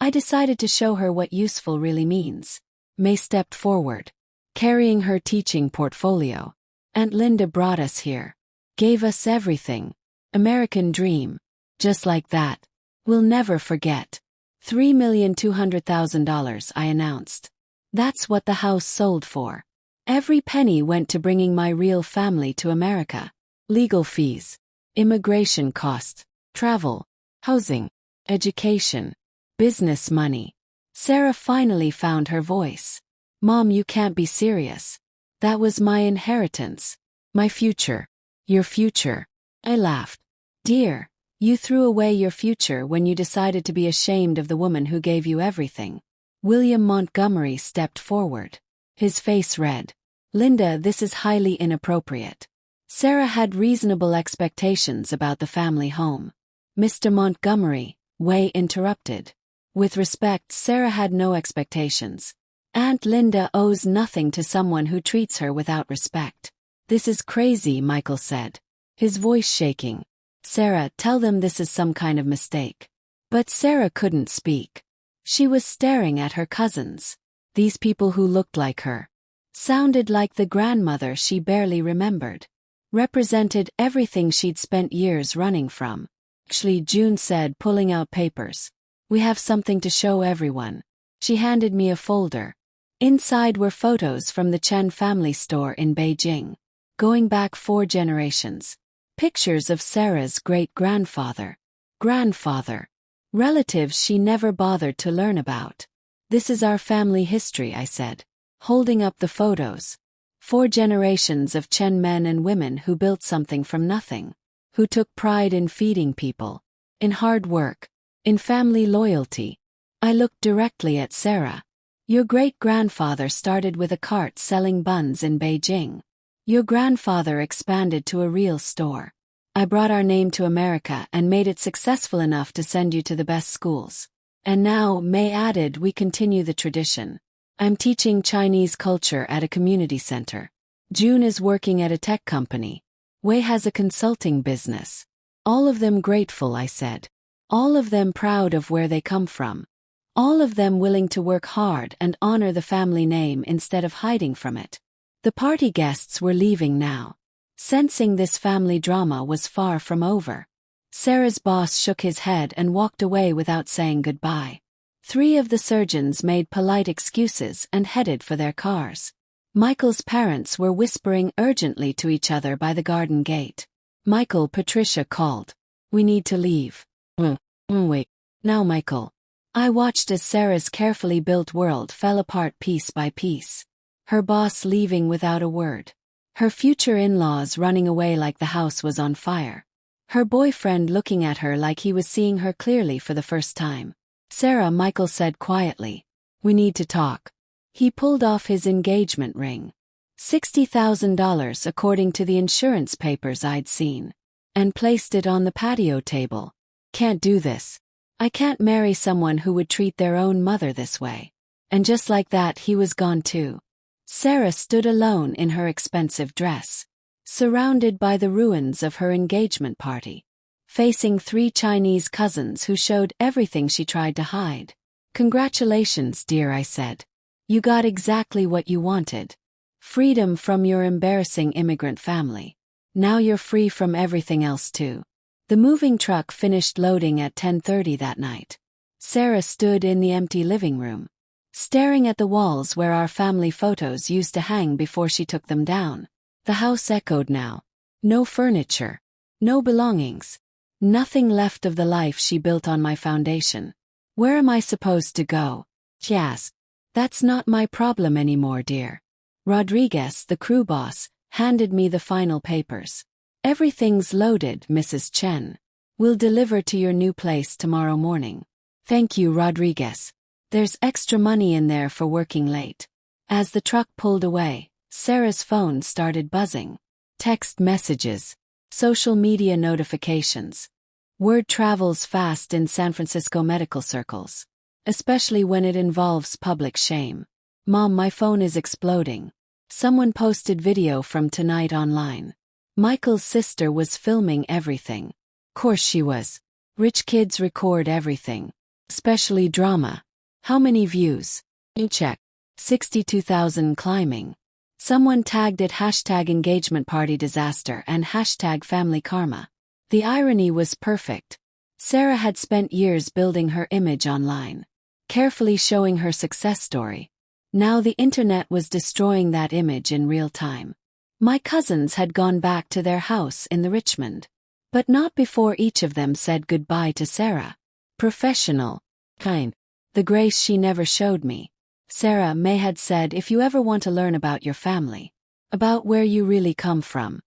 I decided to show her what useful really means. May stepped forward, carrying her teaching portfolio. Aunt Linda brought us here. Gave us everything. American dream. Just like that. We'll never forget. $3,200,000, I announced. That's what the house sold for. Every penny went to bringing my real family to America. Legal fees. Immigration costs. Travel. Housing. Education. Business money. Sarah finally found her voice. Mom, you can't be serious. That was my inheritance. My future. Your future. I laughed. Dear, you threw away your future when you decided to be ashamed of the woman who gave you everything. William Montgomery stepped forward. His face red. Linda, this is highly inappropriate. Sarah had reasonable expectations about the family home. Mr. Montgomery, Wei interrupted. With respect, Sarah had no expectations. Aunt Linda owes nothing to someone who treats her without respect. This is crazy, Michael said. His voice shaking. Sarah, tell them this is some kind of mistake. But Sarah couldn't speak. She was staring at her cousins. These people who looked like her. Sounded like the grandmother she barely remembered. Represented everything she'd spent years running from. Actually, June said, pulling out papers. We have something to show everyone. She handed me a folder. Inside were photos from the Chen family store in Beijing. Going back 4 generations. Pictures of Sarah's great-grandfather. Grandfather. Relatives she never bothered to learn about. This is our family history, I said, holding up the photos. 4 generations of Chen men and women who built something from nothing. Who took pride in feeding people. In hard work. In family loyalty. I looked directly at Sarah. Your great-grandfather started with a cart selling buns in Beijing. Your grandfather expanded to a real store. I brought our name to America and made it successful enough to send you to the best schools. And now, May added, we continue the tradition. I'm teaching Chinese culture at a community center. June is working at a tech company. Wei has a consulting business. All of them grateful, I said. All of them proud of where they come from. All of them willing to work hard and honor the family name instead of hiding from it. The party guests were leaving now. Sensing this family drama was far from over. Sarah's boss shook his head and walked away without saying goodbye. 3 of the surgeons made polite excuses and headed for their cars. Michael's parents were whispering urgently to each other by the garden gate. Michael, Patricia called. We need to leave. Wait. Now, Michael. I watched as Sarah's carefully built world fell apart piece by piece. Her boss leaving without a word. Her future in-laws running away like the house was on fire. Her boyfriend looking at her like he was seeing her clearly for the first time. Sarah, Michael said quietly. We need to talk. He pulled off his engagement ring. $60,000 according to the insurance papers I'd seen. And placed it on the patio table. Can't do this. I can't marry someone who would treat their own mother this way. And just like that he was gone too. Sarah stood alone in her expensive dress, surrounded by the ruins of her engagement party, facing 3 Chinese cousins who showed everything she tried to hide. "Congratulations, dear," I said. "You got exactly what you wanted. Freedom from your embarrassing immigrant family. Now you're free from everything else too." The moving truck finished loading at 10:30 that night. Sarah stood in the empty living room, staring at the walls where our family photos used to hang before she took them down. The house echoed now. No furniture. No belongings. Nothing left of the life she built on my foundation. "Where am I supposed to go?" she asked. "That's not my problem anymore, dear." Rodriguez, the crew boss, handed me the final papers. "Everything's loaded, Mrs. Chen. We'll deliver to your new place tomorrow morning." "Thank you, Rodriguez. There's extra money in there for working late." As the truck pulled away, Sarah's phone started buzzing. Text messages, social media notifications. Word travels fast in San Francisco medical circles, especially when it involves public shame. "Mom, my phone is exploding. Someone posted video from tonight online. Michael's sister was filming everything." Course she was. Rich kids record everything, especially drama. "How many views?" Check. 62,000 climbing. Someone tagged it #EngagementPartyDisaster and #FamilyKarma. The irony was perfect. Sarah had spent years building her image online, carefully showing her success story. Now the internet was destroying that image in real time. My cousins had gone back to their house in the Richmond, but not before each of them said goodbye to Sarah. Professional, kind, the grace she never showed me. Sarah May had said, "If you ever want to learn about your family, about where you really come from,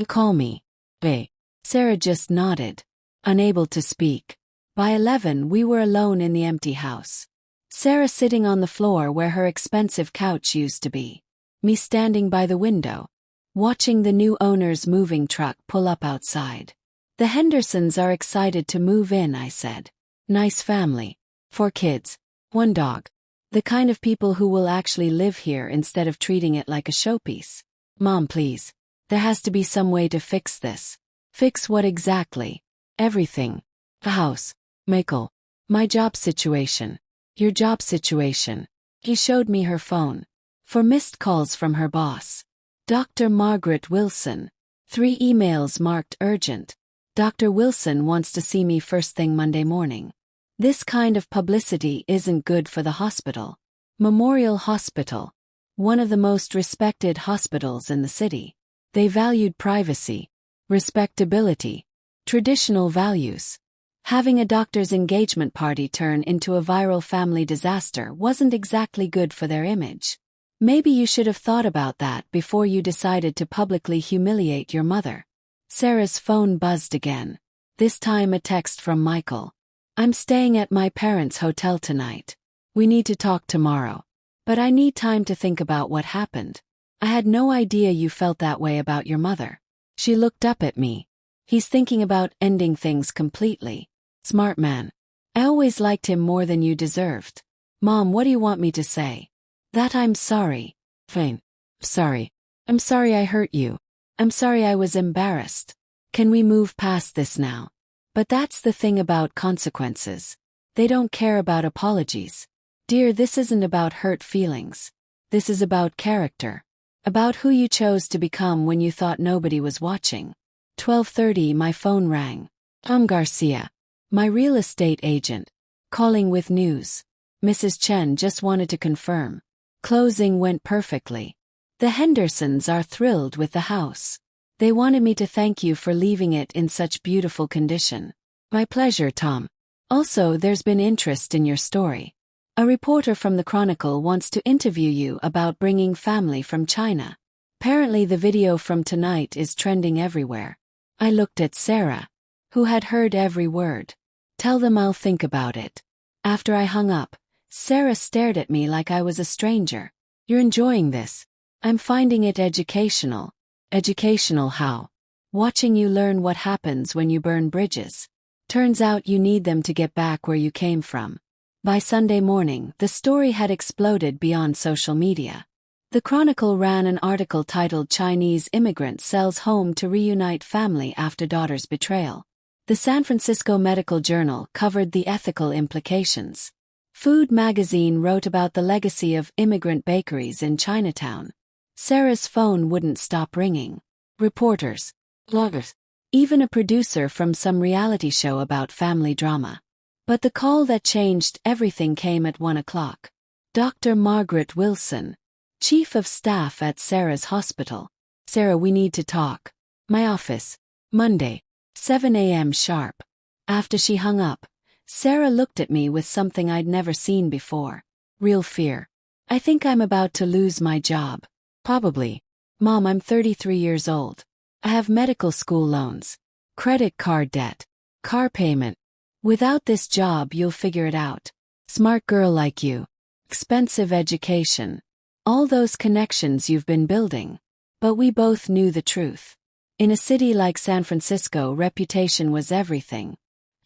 call me, bae." Sarah just nodded, unable to speak. By 11 we were alone in the empty house. Sarah sitting on the floor where her expensive couch used to be. Me standing by the window, watching the new owner's moving truck pull up outside. "The Hendersons are excited to move in," I said. "Nice family. 4 kids. 1 dog. The kind of people who will actually live here instead of treating it like a showpiece." "Mom, please. There has to be some way to fix this." "Fix what exactly?" "Everything. The house. Michael. My job situation." "Your job situation." He showed me her phone. For missed calls from her boss. Dr. Margaret Wilson. 3 emails marked urgent. "Dr. Wilson wants to see me first thing Monday morning." This kind of publicity isn't good for the hospital. Memorial Hospital. One of the most respected hospitals in the city. They valued privacy, respectability, traditional values. Having a doctor's engagement party turn into a viral family disaster wasn't exactly good for their image. Maybe you should have thought about that before you decided to publicly humiliate your mother. Sarah's phone buzzed again. This time a text from Michael. "I'm staying at my parents' hotel tonight. We need to talk tomorrow. But I need time to think about what happened. I had no idea you felt that way about your mother." She looked up at me. "He's thinking about ending things completely. Smart man. I always liked him more than you deserved." "Mom, what do you want me to say?" "That I'm sorry." "Fine. Sorry. I'm sorry I hurt you. I'm sorry I was embarrassed. Can we move past this now?" But that's the thing about consequences. They don't care about apologies. Dear, this isn't about hurt feelings. This is about character. About who you chose to become when you thought nobody was watching. 12:30 my phone rang. Garcia, my real estate agent, calling with news. Mrs. Chen just wanted to confirm. Closing went perfectly. The Hendersons are thrilled with the house. They wanted me to thank you for leaving it in such beautiful condition. My pleasure, Tom. Also, there's been interest in your story. A reporter from the Chronicle wants to interview you about bringing family from China. Apparently the video from tonight is trending everywhere. I looked at Sarah, who had heard every word. "Tell them I'll think about it." After I hung up, Sarah stared at me like I was a stranger. "You're enjoying this?" "I'm finding it educational." "Educational how?" "Watching you learn what happens when you burn bridges. Turns out you need them to get back where you came from." By Sunday morning, the story had exploded beyond social media. The Chronicle ran an article titled "Chinese Immigrant Sells Home to Reunite Family After Daughter's Betrayal." The San Francisco Medical Journal covered the ethical implications. Food magazine wrote about the legacy of immigrant bakeries in Chinatown. Sarah's phone wouldn't stop ringing. Reporters, bloggers, even a producer from some reality show about family drama. But the call that changed everything came at 1 o'clock. Dr. Margaret Wilson, chief of staff at Sarah's hospital. "Sarah, we need to talk." "My office. Monday, 7 a.m. sharp." After she hung up, Sarah looked at me with something I'd never seen before. Real fear. "I think I'm about to lose my job." "Probably. Mom, I'm 33 years old. I have medical school loans, credit card debt, car payment. Without this job, you'll figure it out. Smart girl like you. Expensive education. All those connections you've been building." But we both knew the truth. In a city like San Francisco, reputation was everything.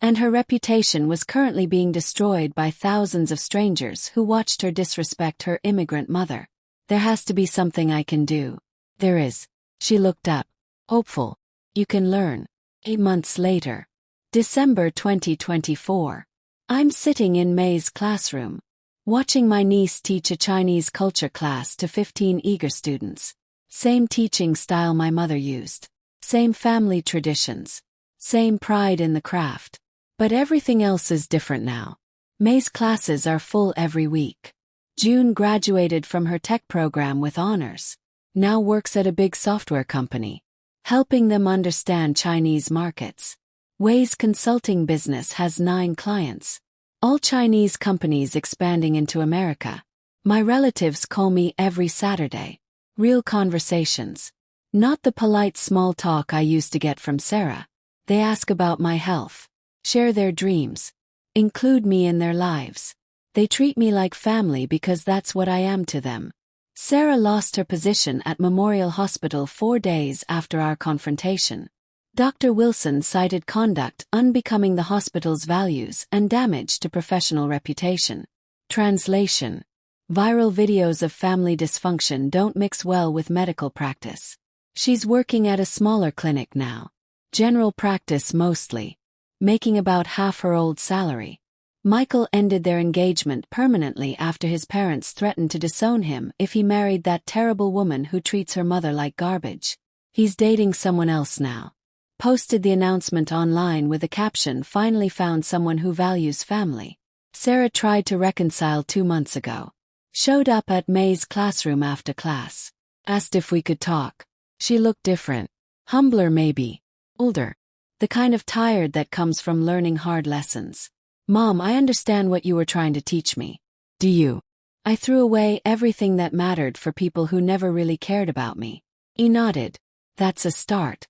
And her reputation was currently being destroyed by thousands of strangers who watched her disrespect her immigrant mother. "There has to be something I can do." "There is." She looked up, hopeful. "You can learn." 8 months later. December 2024. I'm sitting in May's classroom, watching my niece teach a Chinese culture class to 15 eager students. Same teaching style my mother used. Same family traditions. Same pride in the craft. But everything else is different now. May's classes are full every week. June graduated from her tech program with honors. Now works at a big software company, helping them understand Chinese markets. Wei's consulting business has 9 clients. All Chinese companies expanding into America. My relatives call me every Saturday. Real conversations. Not the polite small talk I used to get from Sarah. They ask about my health, share their dreams, include me in their lives. They treat me like family because that's what I am to them. Sarah lost her position at Memorial Hospital 4 days after our confrontation. Dr. Wilson cited conduct unbecoming the hospital's values and damage to professional reputation. Translation: viral videos of family dysfunction don't mix well with medical practice. She's working at a smaller clinic now. General practice mostly. Making about half her old salary. Michael ended their engagement permanently after his parents threatened to disown him if he married that terrible woman who treats her mother like garbage. He's dating someone else now. Posted the announcement online with a caption, "Finally found someone who values family." Sarah tried to reconcile 2 months ago. Showed up at May's classroom after class. Asked if we could talk. She looked different. Humbler maybe. Older. The kind of tired that comes from learning hard lessons. "Mom, I understand what you were trying to teach me." "Do you?" I threw away everything that mattered for people who never really cared about me. He nodded. "That's a start.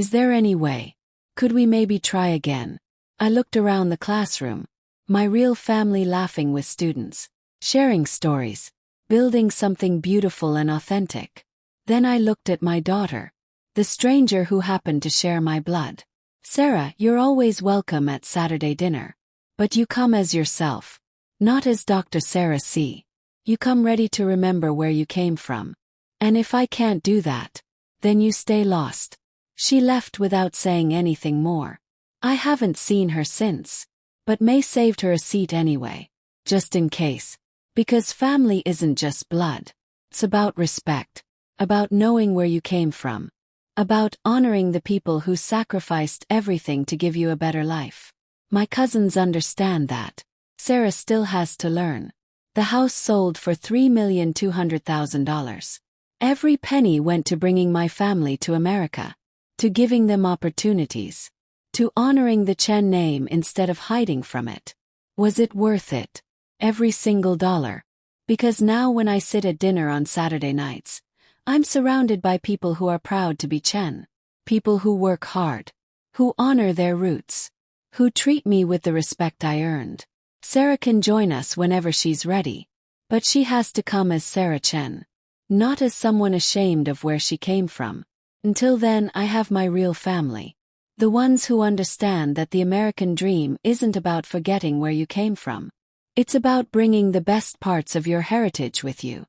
Is there any way? Could we maybe try again?" I looked around the classroom. My real family laughing with students. Sharing stories. Building something beautiful and authentic. Then I looked at my daughter. The stranger who happened to share my blood. "Sarah, you're always welcome at Saturday dinner. But you come as yourself. Not as Dr. Sarah C. You come ready to remember where you came from. And if I can't do that, then you stay lost." She left without saying anything more. I haven't seen her since. But May saved her a seat anyway. Just in case. Because family isn't just blood. It's about respect. About knowing where you came from. About honoring the people who sacrificed everything to give you a better life. My cousins understand that. Sarah still has to learn. The house sold for $3,200,000. Every penny went to bringing my family to America. To giving them opportunities. To honoring the Chen name instead of hiding from it. Was it worth it? Every single dollar. Because now when I sit at dinner on Saturday nights, I'm surrounded by people who are proud to be Chen. People who work hard. Who honor their roots. Who treat me with the respect I earned. Sarah can join us whenever she's ready. But she has to come as Sarah Chen. Not as someone ashamed of where she came from. Until then, I have my real family. The ones who understand that the American dream isn't about forgetting where you came from. It's about bringing the best parts of your heritage with you.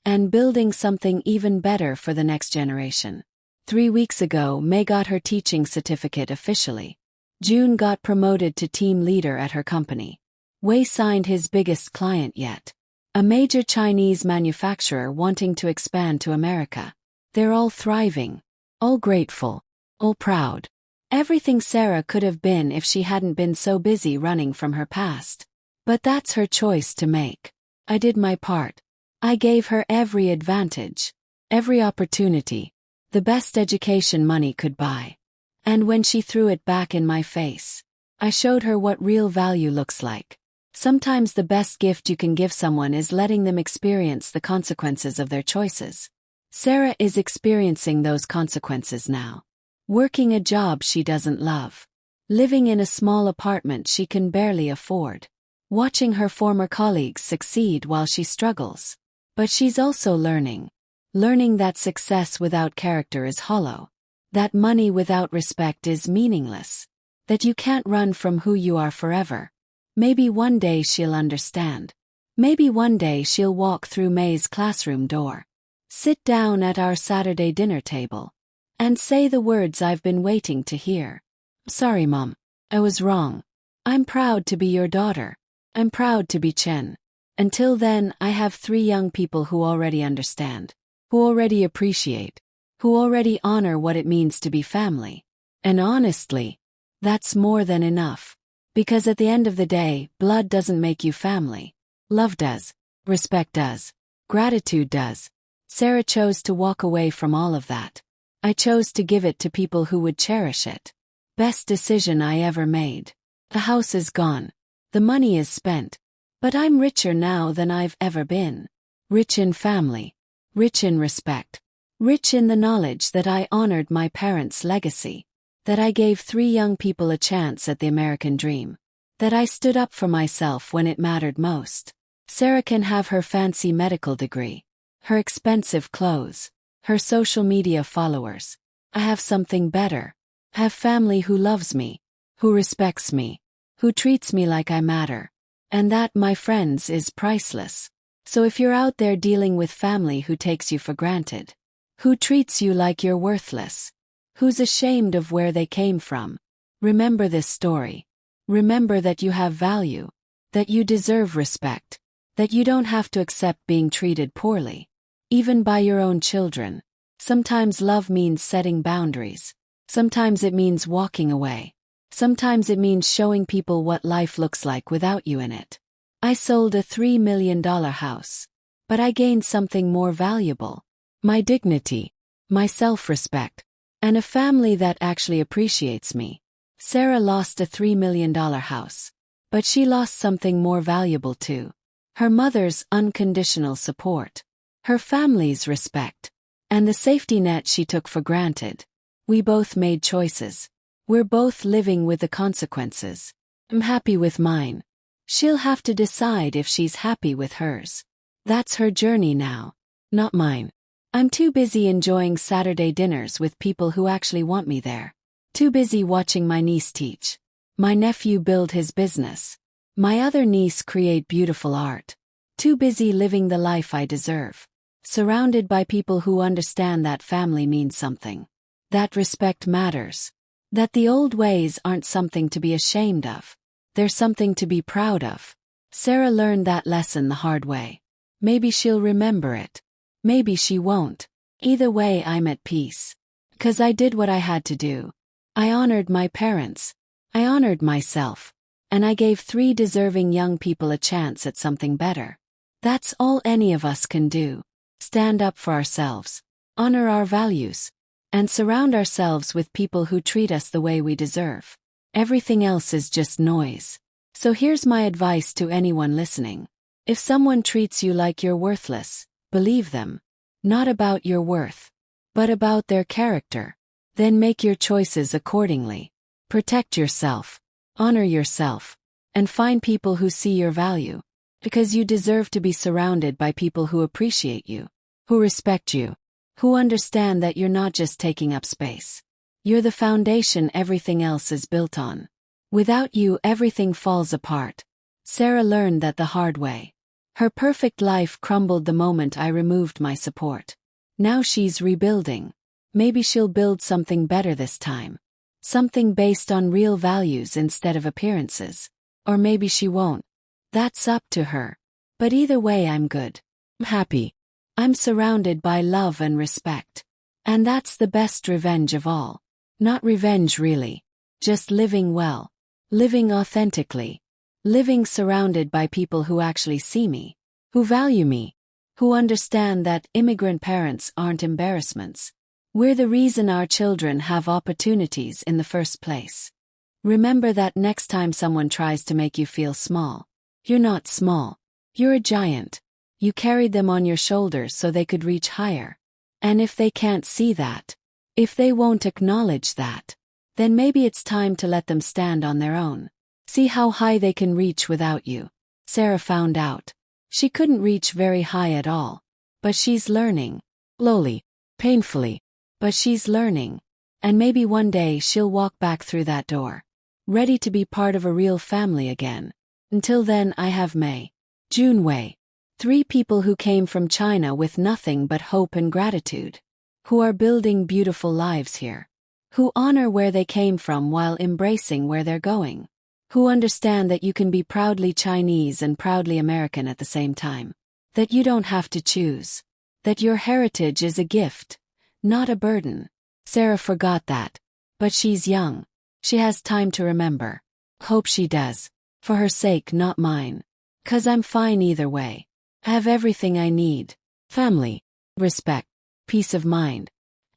and building something even better for the next generation. 3 weeks ago, May got her teaching certificate officially. June got promoted to team leader at her company. Wei signed his biggest client yet. A major Chinese manufacturer wanting to expand to America. They're all thriving, all grateful, all proud. Everything Sarah could have been if she hadn't been so busy running from her past. But that's her choice to make. I did my part. I gave her every advantage, every opportunity, the best education money could buy. And when she threw it back in my face, I showed her what real value looks like. Sometimes the best gift you can give someone is letting them experience the consequences of their choices. Sarah is experiencing those consequences now. Working a job she doesn't love. Living in a small apartment she can barely afford. Watching her former colleagues succeed while she struggles. But she's also learning. Learning that success without character is hollow. That money without respect is meaningless. That you can't run from who you are forever. Maybe one day she'll understand. Maybe one day she'll walk through May's classroom door. Sit down at our Saturday dinner table. And say the words I've been waiting to hear. Sorry, Mom. I was wrong. I'm proud to be your daughter. I'm proud to be Chen. Until then, I have 3 young people who already understand. Who already appreciate. Who already honor what it means to be family. And honestly, that's more than enough. Because at the end of the day, blood doesn't make you family. Love does. Respect does. Gratitude does. Sarah chose to walk away from all of that. I chose to give it to people who would cherish it. Best decision I ever made. The house is gone. The money is spent. But I'm richer now than I've ever been. Rich in family. Rich in respect. Rich in the knowledge that I honored my parents' legacy. That I gave 3 young people a chance at the American dream. That I stood up for myself when it mattered most. Sarah can have her fancy medical degree. Her expensive clothes. Her social media followers. I have something better. I have family who loves me. Who respects me. Who treats me like I matter. And that, my friends, is priceless. So if you're out there dealing with family who takes you for granted, who treats you like you're worthless, who's ashamed of where they came from, remember this story. Remember that you have value, that you deserve respect, that you don't have to accept being treated poorly, even by your own children. Sometimes love means setting boundaries. Sometimes it means walking away. Sometimes it means showing people what life looks like without you in it. I sold a $3 million house. But I gained something more valuable. My dignity. My self-respect. And a family that actually appreciates me. Sarah lost a $3 million house. But she lost something more valuable too. Her mother's unconditional support. Her family's respect. And the safety net she took for granted. We both made choices. We're both living with the consequences. I'm happy with mine. She'll have to decide if she's happy with hers. That's her journey now, not mine. I'm too busy enjoying Saturday dinners with people who actually want me there. Too busy watching my niece teach. My nephew build his business. My other niece create beautiful art. Too busy living the life I deserve. Surrounded by people who understand that family means something. That respect matters. That the old ways aren't something to be ashamed of. They're something to be proud of. Sarah learned that lesson the hard way. Maybe she'll remember it. Maybe she won't. Either way, I'm at peace. 'Cause I did what I had to do. I honored my parents. I honored myself. And I gave 3 deserving young people a chance at something better. That's all any of us can do. Stand up for ourselves. Honor our values. And surround ourselves with people who treat us the way we deserve. Everything else is just noise. So here's my advice to anyone listening. If someone treats you like you're worthless, believe them. Not about your worth, but about their character. Then make your choices accordingly. Protect yourself. Honor yourself. And find people who see your value. Because you deserve to be surrounded by people who appreciate you. Who respect you. Who understand that you're not just taking up space. You're the foundation everything else is built on. Without you, everything falls apart. Sarah learned that the hard way. Her perfect life crumbled the moment I removed my support. Now she's rebuilding. Maybe she'll build something better this time. Something based on real values instead of appearances. Or maybe she won't. That's up to her. But either way, I'm good. I'm happy. I'm surrounded by love and respect. And that's the best revenge of all. Not revenge really. Just living well. Living authentically. Living surrounded by people who actually see me. Who value me. Who understand that immigrant parents aren't embarrassments. We're the reason our children have opportunities in the first place. Remember that next time someone tries to make you feel small. You're not small. You're a giant. You carried them on your shoulders so they could reach higher. And if they can't see that, if they won't acknowledge that, then maybe it's time to let them stand on their own. See how high they can reach without you. Sarah found out. She couldn't reach very high at all. But she's learning. Slowly. Painfully. But she's learning. And maybe one day she'll walk back through that door. Ready to be part of a real family again. Until then, I have Mei. June Wei. 3 people who came from China with nothing but hope and gratitude. Who are building beautiful lives here. Who honor where they came from while embracing where they're going. Who understand that you can be proudly Chinese and proudly American at the same time. That you don't have to choose. That your heritage is a gift, not a burden. Sarah forgot that. But she's young. She has time to remember. Hope she does. For her sake, not mine. 'Cause I'm fine either way. I have everything I need. Family. Respect. Peace of mind.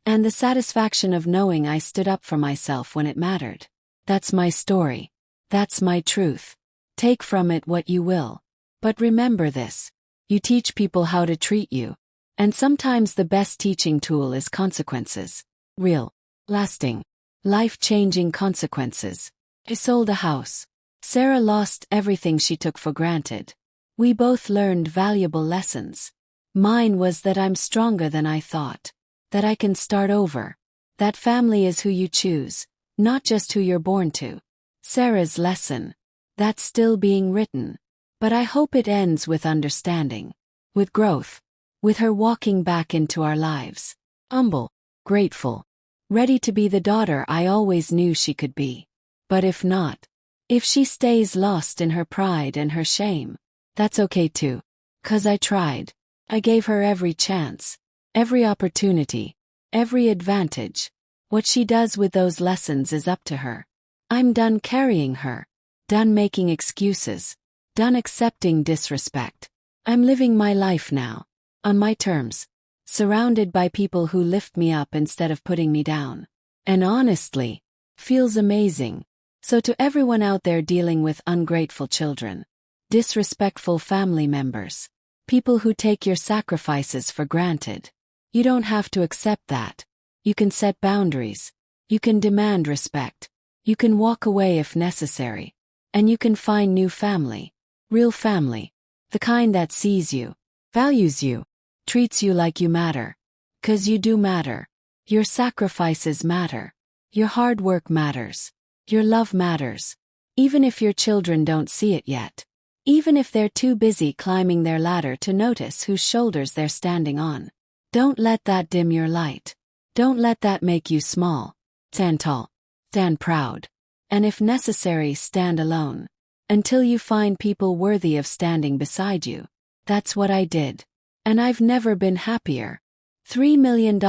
And the satisfaction of knowing I stood up for myself when it mattered. That's my story. That's my truth. Take from it what you will. But remember this. You teach people how to treat you. And sometimes the best teaching tool is consequences. Real. Lasting. Life-changing consequences. I sold a house. Sarah lost everything she took for granted. We both learned valuable lessons. Mine was that I'm stronger than I thought. That I can start over. That family is who you choose, not just who you're born to. Sarah's lesson. That's still being written. But I hope it ends with understanding. With growth. With her walking back into our lives. Humble. Grateful. Ready to be the daughter I always knew she could be. But if not, if she stays lost in her pride and her shame, that's okay too. 'Cause I tried. I gave her every chance. Every opportunity. Every advantage. What she does with those lessons is up to her. I'm done carrying her. Done making excuses. Done accepting disrespect. I'm living my life now. On my terms. Surrounded by people who lift me up instead of putting me down. And honestly, feels amazing. So to everyone out there dealing with ungrateful children, disrespectful family members, people who take your sacrifices for granted, you don't have to accept that. You can set boundaries. You can demand respect. You can walk away if necessary. And you can find new family. Real family. The kind that sees you, values you, treats you like you matter. 'Cause you do matter. Your sacrifices matter. Your hard work matters. Your love matters. Even if your children don't see it yet. Even if they're too busy climbing their ladder to notice whose shoulders they're standing on. Don't let that dim your light. Don't let that make you small. Stand tall. Stand proud. And if necessary, stand alone. Until you find people worthy of standing beside you. That's what I did. And I've never been happier. $3 million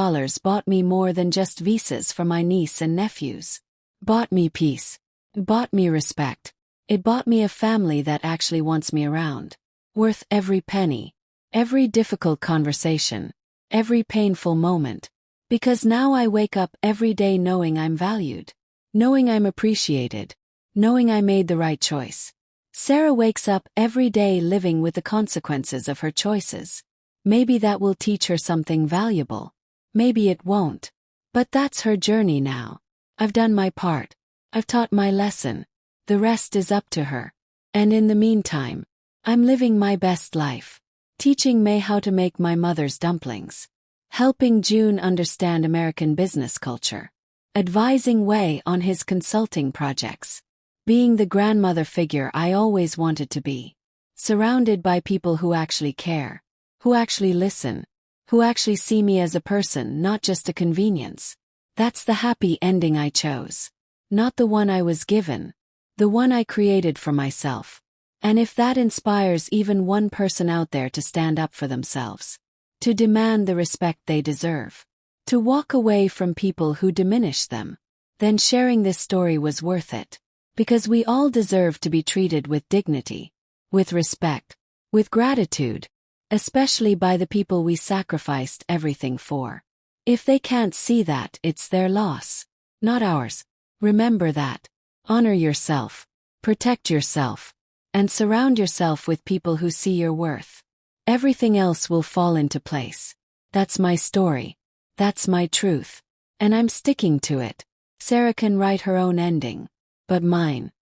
bought me more than just visas for my niece and nephews. Bought me peace. Bought me respect. It bought me a family that actually wants me around. Worth every penny. Every difficult conversation. Every painful moment. Because now I wake up every day knowing I'm valued. Knowing I'm appreciated. Knowing I made the right choice. Sarah wakes up every day living with the consequences of her choices. Maybe that will teach her something valuable. Maybe it won't. But that's her journey now. I've done my part. I've taught my lesson. The rest is up to her. And in the meantime, I'm living my best life. Teaching Mei how to make my mother's dumplings. Helping June understand American business culture. Advising Wei on his consulting projects. Being the grandmother figure I always wanted to be. surrounded by people who actually care, who actually listen, who actually see me as a person, not just a convenience. That's the happy ending I chose. Not the one I was given, the one I created for myself. And if that inspires even one person out there to stand up for themselves, to demand the respect they deserve, to walk away from people who diminish them, then sharing this story was worth it. Because we all deserve to be treated with dignity, with respect, with gratitude, especially by the people we sacrificed everything for. If they can't see that, it's their loss, not ours. Remember that. Honor yourself, protect yourself, and surround yourself with people who see your worth. Everything else will fall into place. That's my story. That's my truth. And I'm sticking to it. Sarah can write her own ending. But mine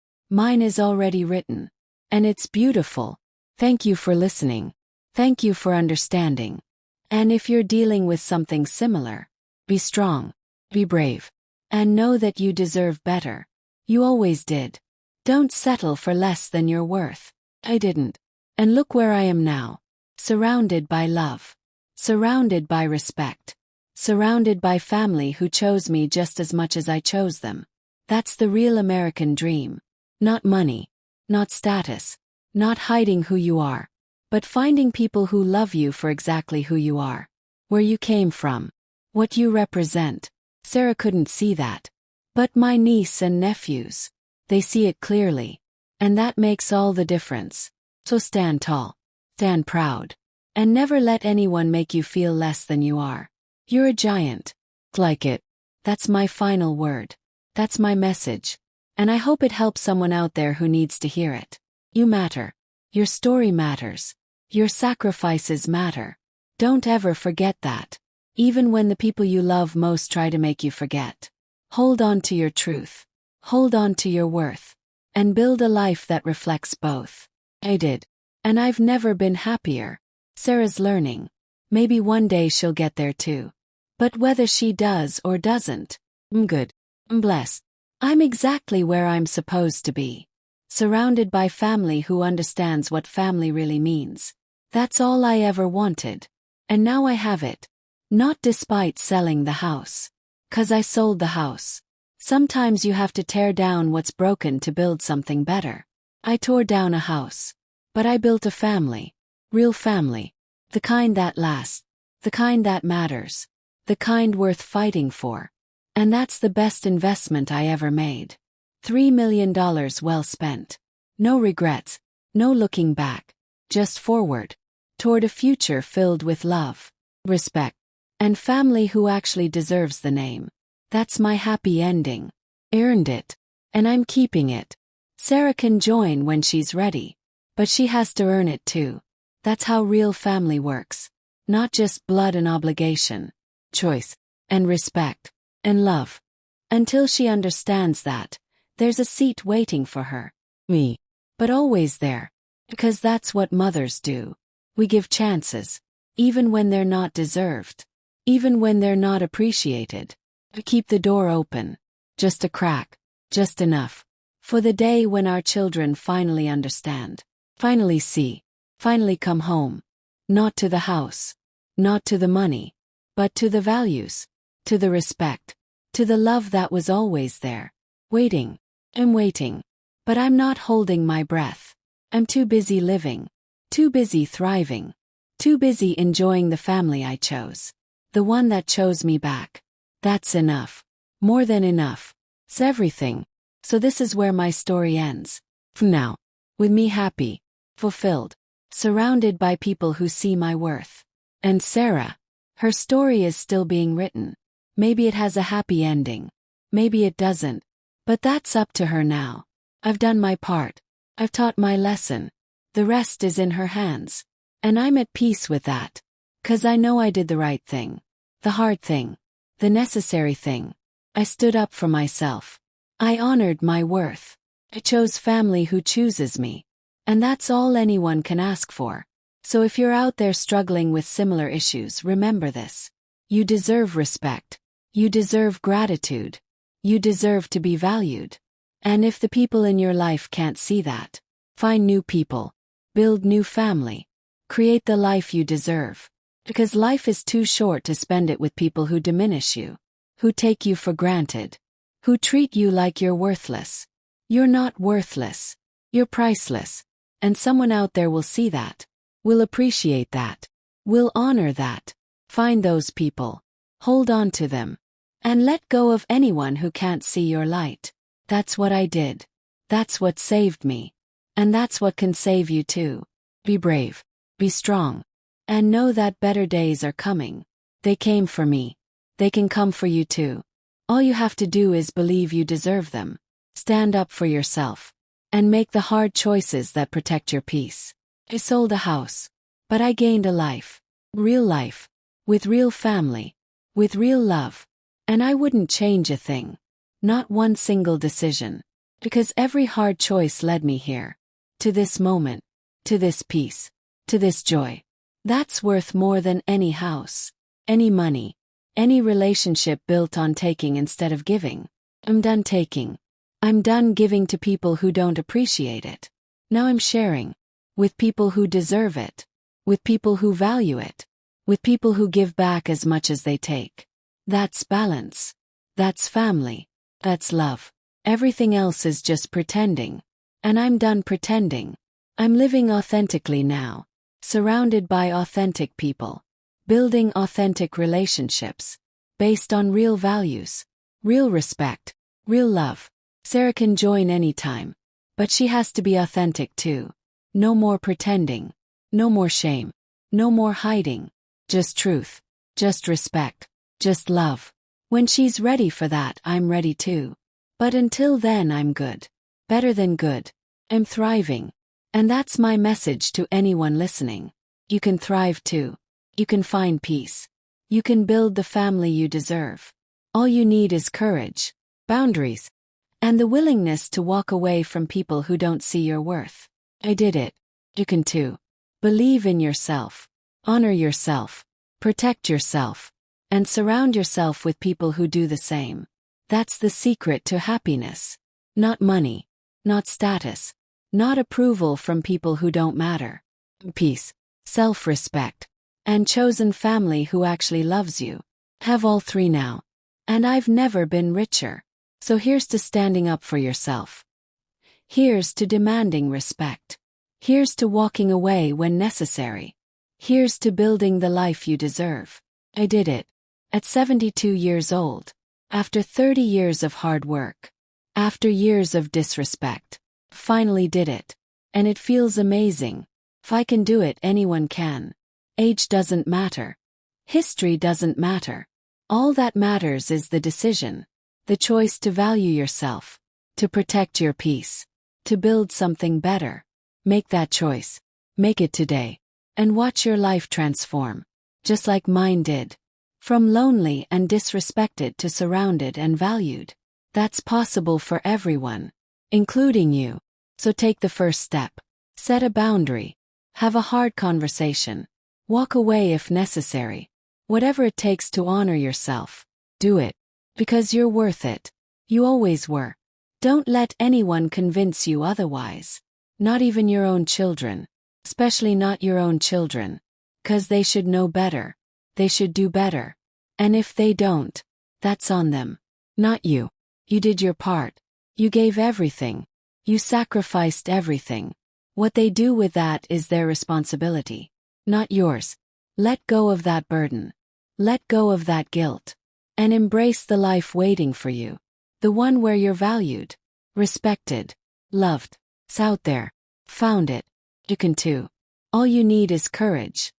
is already written. And it's beautiful. Thank you for listening. Thank you for understanding. And if you're dealing with something similar, be strong, be brave, and know that you deserve better. You always did. Don't settle for less than you're worth. I didn't. And look where I am now. Surrounded by love. Surrounded by respect. Surrounded by family who chose me just as much as I chose them. That's the real American dream. Not money. Not status. Not hiding who you are. But finding people who love you for exactly who you are. Where you came from. What you represent. Sarah couldn't see that. But my niece and nephews. They see it clearly. And that makes all the difference. So stand tall. Stand proud. And never let anyone make you feel less than you are. You're a giant. Like it. That's my final word. That's my message. And I hope it helps someone out there who needs to hear it. You matter. Your story matters. Your sacrifices matter. Don't ever forget that. Even when the people you love most try to make you forget. Hold on to your truth. Hold on to your worth. And build a life that reflects both. I did. And I've never been happier. Sarah's learning. Maybe one day she'll get there too. But whether she does or doesn't, I'm good. I'm blessed. I'm exactly where I'm supposed to be. Surrounded by family who understands what family really means. That's all I ever wanted. And now I have it. Not despite selling the house. 'Cause I sold the house. Sometimes you have to tear down what's broken to build something better. I tore down a house. But I built a family. Real family. The kind that lasts. The kind that matters. The kind worth fighting for. And that's the best investment I ever made. $3 million well spent. No regrets. No looking back. Just forward. Toward a future filled with love, respect, and family who actually deserves the name. That's my happy ending. Earned it. And I'm keeping it. Sarah can join when she's ready. But she has to earn it too. That's how real family works. Not just blood and obligation. Choice. And respect. And love. Until she understands that, there's a seat waiting for her. Me. But always there. Because that's what mothers do. We give chances. Even when they're not deserved. Even when they're not appreciated. We keep the door open. Just a crack. Just enough. For the day when our children finally understand. Finally see. Finally come home. Not to the house. Not to the money. But to the values. To the respect. To the love that was always there. Waiting. I'm waiting. But I'm not holding my breath. I'm too busy living. Too busy thriving. Too busy enjoying the family I chose. The one that chose me back. That's enough. More than enough. It's everything. So this is where my story ends. For now. With me happy. Fulfilled. Surrounded by people who see my worth. And Sarah. Her story is still being written. Maybe it has a happy ending. Maybe it doesn't. But that's up to her now. I've done my part. I've taught my lesson. The rest is in her hands. And I'm at peace with that. 'Cause I know I did the right thing. The hard thing. The necessary thing. I stood up for myself. I honored my worth. I chose family who chooses me. And that's all anyone can ask for. So if you're out there struggling with similar issues, remember this. You deserve respect. You deserve gratitude. You deserve to be valued. And if the people in your life can't see that, find new people. build new family, create the life you deserve. Because life is too short to spend it with people who diminish you, who take you for granted, who treat you like you're worthless. You're not worthless. You're priceless. And someone out there will see that, will appreciate that, will honor that. Find those people, hold on to them, and let go of anyone who can't see your light. That's what I did. That's what saved me. And that's what can save you too. Be brave, be strong, and know that better days are coming. They came for me. They can come for you too. All you have to do is believe you deserve them. Stand up for yourself. And make the hard choices that protect your peace. I sold a house, but I gained a life. Real life. With real family. With real love. And I wouldn't change a thing. Not one single decision. Because every hard choice led me here. To this moment. To this peace. To this joy. That's worth more than any house. Any money. Any relationship built on taking instead of giving. I'm done taking. I'm done giving to people who don't appreciate it. Now I'm sharing. With people who deserve it. With people who value it. With people who give back as much as they take. That's balance. That's family. That's love. Everything else is just pretending. And I'm done pretending. I'm living authentically now. Surrounded by authentic people. Building authentic relationships. Based on real values. Real respect. Real love. Sarah can join anytime. But she has to be authentic too. No more pretending. No more shame. No more hiding. Just truth. Just respect. Just love. When she's ready for that, I'm ready too. But until then, I'm good. Better than good. I'm thriving. And that's my message to anyone listening. You can thrive too. You can find peace. You can build the family you deserve. All you need is courage, boundaries, and the willingness to walk away from people who don't see your worth. I did it. You can too. Believe in yourself. Honor yourself. Protect yourself. And surround yourself with people who do the same. That's the secret to happiness. Not money. Not status. Not approval from people who don't matter. Peace. Self-respect. And chosen family who actually loves you. Have all three now. And I've never been richer. So here's to standing up for yourself. Here's to demanding respect. Here's to walking away when necessary. Here's to building the life you deserve. I did it. At 72 years old. After 30 years of hard work. After years of disrespect. Finally did it. And it feels amazing. If I can do it, anyone can. Age doesn't matter. History doesn't matter. All that matters is the decision. The choice to value yourself. To protect your peace. To build something better. Make that choice. Make it today. And watch your life transform. Just like mine did. From lonely and disrespected to surrounded and valued. That's possible for everyone. Including you. So take the first step. Set a boundary. Have a hard conversation. Walk away if necessary. Whatever it takes to honor yourself. Do it. Because you're worth it. You always were. Don't let anyone convince you otherwise. Not even your own children. Especially not your own children. 'Cause they should know better. They should do better. And if they don't, that's on them. Not you. You did your part. You gave everything. You sacrificed everything. What they do with that is their responsibility. Not yours. Let go of that burden. Let go of that guilt. And embrace the life waiting for you. The one where you're valued, respected, loved. It's out there. Found it. You can too. All you need is courage.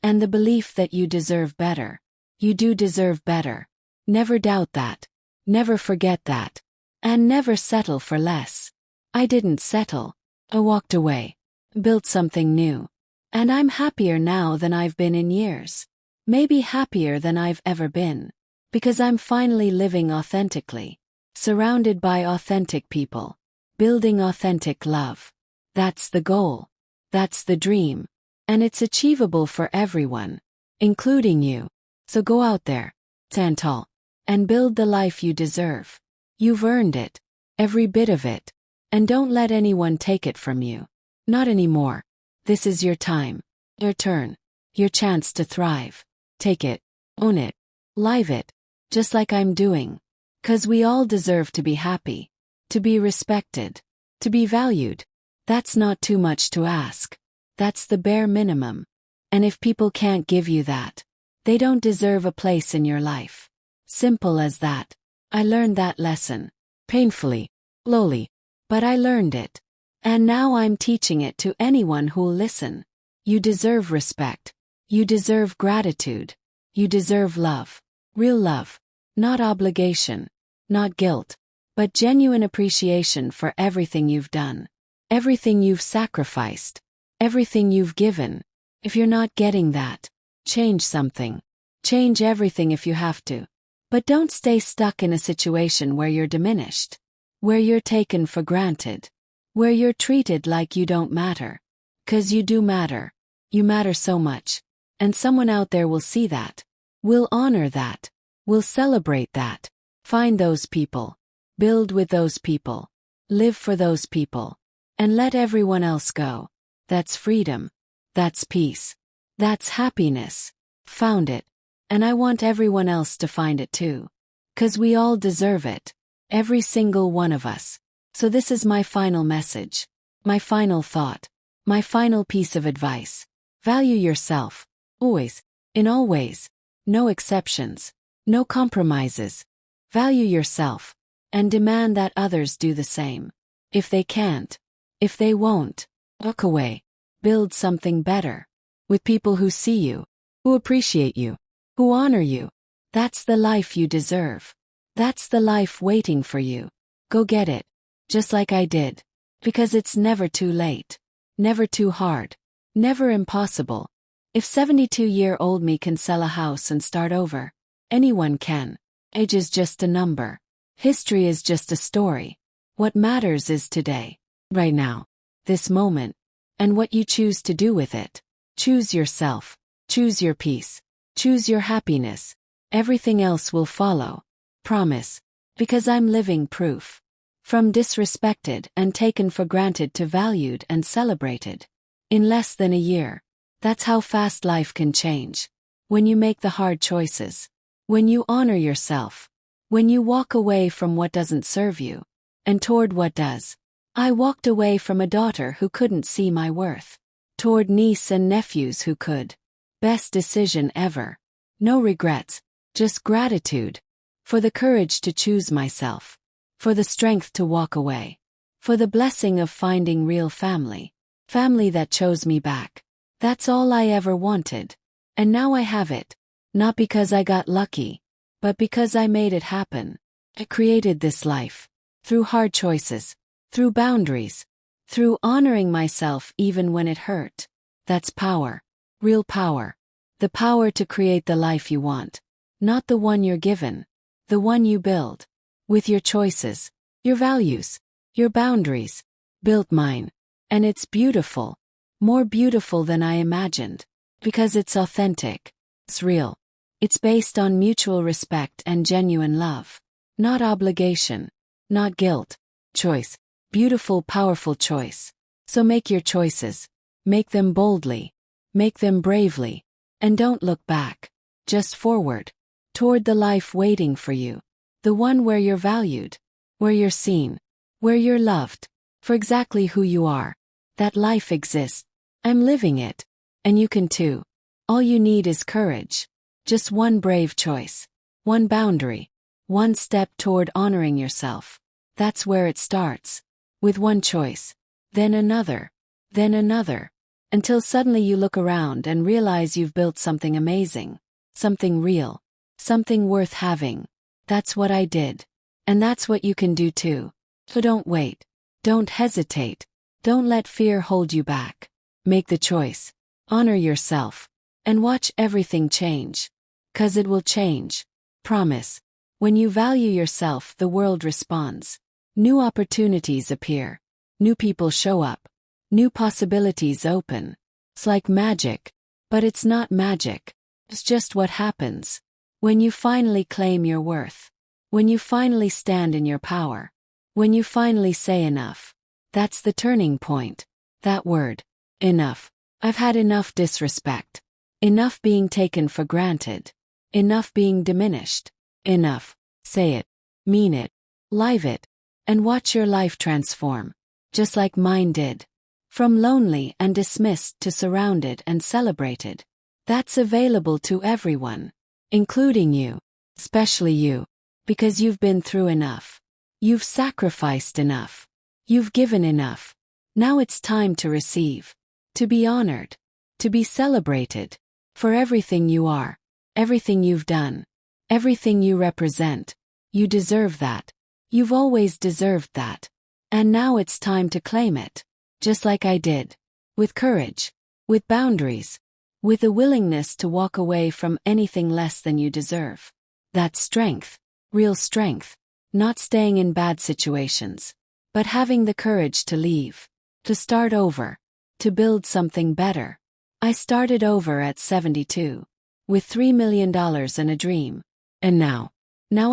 And the belief that you deserve better. You do deserve better. Never doubt that. Never forget that. And never settle for less. I didn't settle. I walked away. Built something new. And I'm happier now than I've been in years. Maybe happier than I've ever been. Because I'm finally living authentically. Surrounded by authentic people. Building authentic love. That's the goal. That's the dream. And it's achievable for everyone. Including you. So go out there. Stand tall. And build the life you deserve. You've earned it. Every bit of it. And don't let anyone take it from you. Not anymore. This is your time. Your turn. Your chance to thrive. Take it. Own it. Live it. Just like I'm doing. 'Cause we all deserve to be happy. To be respected. To be valued. That's not too much to ask. That's the bare minimum. And if people can't give you that, they don't deserve a place in your life. Simple as that. I learned that lesson. Painfully. Slowly. But I learned it. And now I'm teaching it to anyone who'll listen. You deserve respect. You deserve gratitude. You deserve love. Real love. Not obligation. Not guilt. But genuine appreciation for everything you've done. Everything you've sacrificed. Everything you've given. If you're not getting that, change something. Change everything if you have to. But don't stay stuck in a situation where you're diminished. Where you're taken for granted. Where you're treated like you don't matter. 'Cause you do matter. You matter so much. And someone out there will see that. Will honor that. Will celebrate that. Find those people. Build with those people. Live for those people. And let everyone else go. That's freedom. That's peace. That's happiness. Found it. And I want everyone else to find it too. 'Cause we all deserve it. Every single one of us. So this is my final message. My final thought. My final piece of advice. Value yourself. Always. In all ways. No exceptions. No compromises. Value yourself. And demand that others do the same. If they can't. If they won't. Walk away. Build something better. With people who see you. Who appreciate you. Who honor you. That's the life you deserve. That's the life waiting for you. Go get it. Just like I did. Because it's never too late. Never too hard. Never impossible. If 72-year-old me can sell a house and start over, anyone can. Age is just a number. History is just a story. What matters is today. Right now. This moment. And what you choose to do with it. Choose yourself. Choose your peace. Choose your happiness. Everything else will follow. Promise. Because I'm living proof. From disrespected and taken for granted to valued and celebrated. In less than a year. That's how fast life can change. When you make the hard choices. When you honor yourself. When you walk away from what doesn't serve you. And toward what does. I walked away from a daughter who couldn't see my worth. Toward niece and nephews who could. Best decision ever. No regrets. Just gratitude. For the courage to choose myself. For the strength to walk away. For the blessing of finding real family. Family that chose me back. That's all I ever wanted. And now I have it. Not because I got lucky. But because I made it happen. I created this life. Through hard choices. Through boundaries. Through honoring myself even when it hurt. That's power. Real power. The power to create the life you want. Not the one you're given. The one you build. With your choices. Your values. Your boundaries. Built mine. And it's beautiful. More beautiful than I imagined. Because it's authentic. It's real. It's based on mutual respect and genuine love. Not obligation. Not guilt. Choice. Beautiful, powerful choice. So make your choices. Make them boldly. Make them bravely. And don't look back. Just forward. Toward the life waiting for you. The one where you're valued. Where you're seen. Where you're loved. For exactly who you are. That life exists. I'm living it. And you can too. All you need is courage. Just one brave choice. One boundary. One step toward honoring yourself. That's where it starts. With one choice. Then another. Then another. Until suddenly you look around and realize you've built something amazing. Something real. Something worth having. That's what I did. And that's what you can do too. So don't wait. Don't hesitate. Don't let fear hold you back. Make the choice. Honor yourself. And watch everything change. 'Cause it will change. Promise. When you value yourself, the world responds. New opportunities appear. New people show up. New possibilities open. It's like magic. But it's not magic. It's just what happens. When you finally claim your worth. When you finally stand in your power. When you finally say enough. That's the turning point. That word. Enough. I've had enough disrespect. Enough being taken for granted. Enough being diminished. Enough. Say it. Mean it. Live it. And watch your life transform. Just like mine did. From lonely and dismissed to surrounded and celebrated. That's available to everyone. Including you. Especially you. Because you've been through enough. You've sacrificed enough. You've given enough. Now it's time to receive. To be honored. To be celebrated. For everything you are. Everything you've done. Everything you represent. You deserve that. You've always deserved that. And now it's time to claim it. Just like I did. With courage. With boundaries. With a willingness to walk away from anything less than you deserve. That's strength. Real strength. Not staying in bad situations. But having the courage to leave. To start over. To build something better. I started over at 72. With $3 million and a dream. And now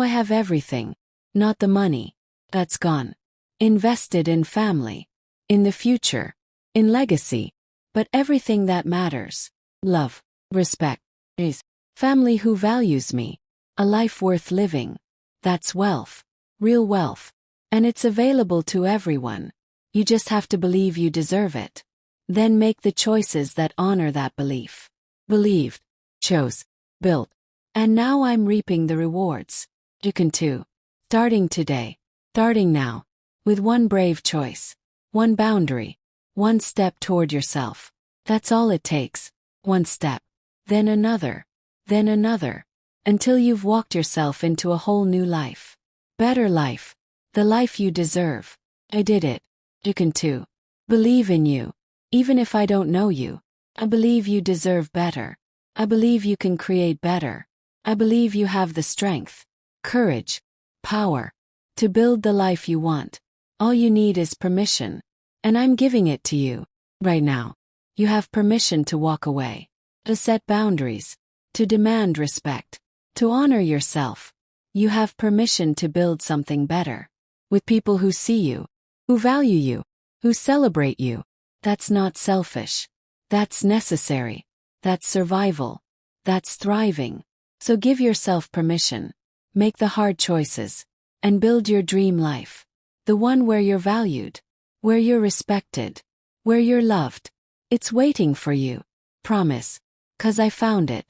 I have everything. Not the money. That's gone. Invested in family. In the future. In legacy. But everything that matters. Love. Respect. Is. Family who values me. A life worth living. That's wealth. Real wealth. And it's available to everyone. You just have to believe you deserve it. Then make the choices that honor that belief. Believed. Chose. Built. And now I'm reaping the rewards. You can too. Starting today. Starting now. With one brave choice. One boundary. One step toward yourself. That's all it takes. One step. Then another. Then another. Until you've walked yourself into a whole new life. Better life. The life you deserve. I did it. You can too. Believe in you. Even if I don't know you. I believe you deserve better. I believe you can create better. I believe you have the strength, courage, power, to build the life you want. All you need is permission. And I'm giving it to you. Right now. You have permission to walk away. To set boundaries. To demand respect. To honor yourself. You have permission to build something better. With people who see you. Who value you. Who celebrate you. That's not selfish. That's necessary. That's survival. That's thriving. So give yourself permission. Make the hard choices. And build your dream life. The one where you're valued. Where you're respected. Where you're loved. It's waiting for you. Promise. 'Cause I found it.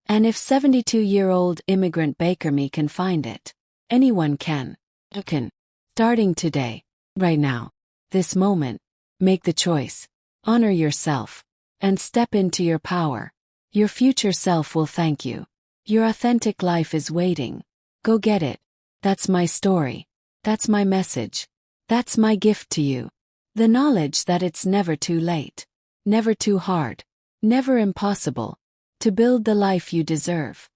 And if 72-year-old immigrant Baker me can find it, anyone can. You can. Starting today. Right now. This moment. Make the choice. Honor yourself. And step into your power. Your future self will thank you. Your authentic life is waiting. Go get it. That's my story. That's my message. That's my gift to you. The knowledge that it's never too late. Never too hard. Never impossible. To build the life you deserve.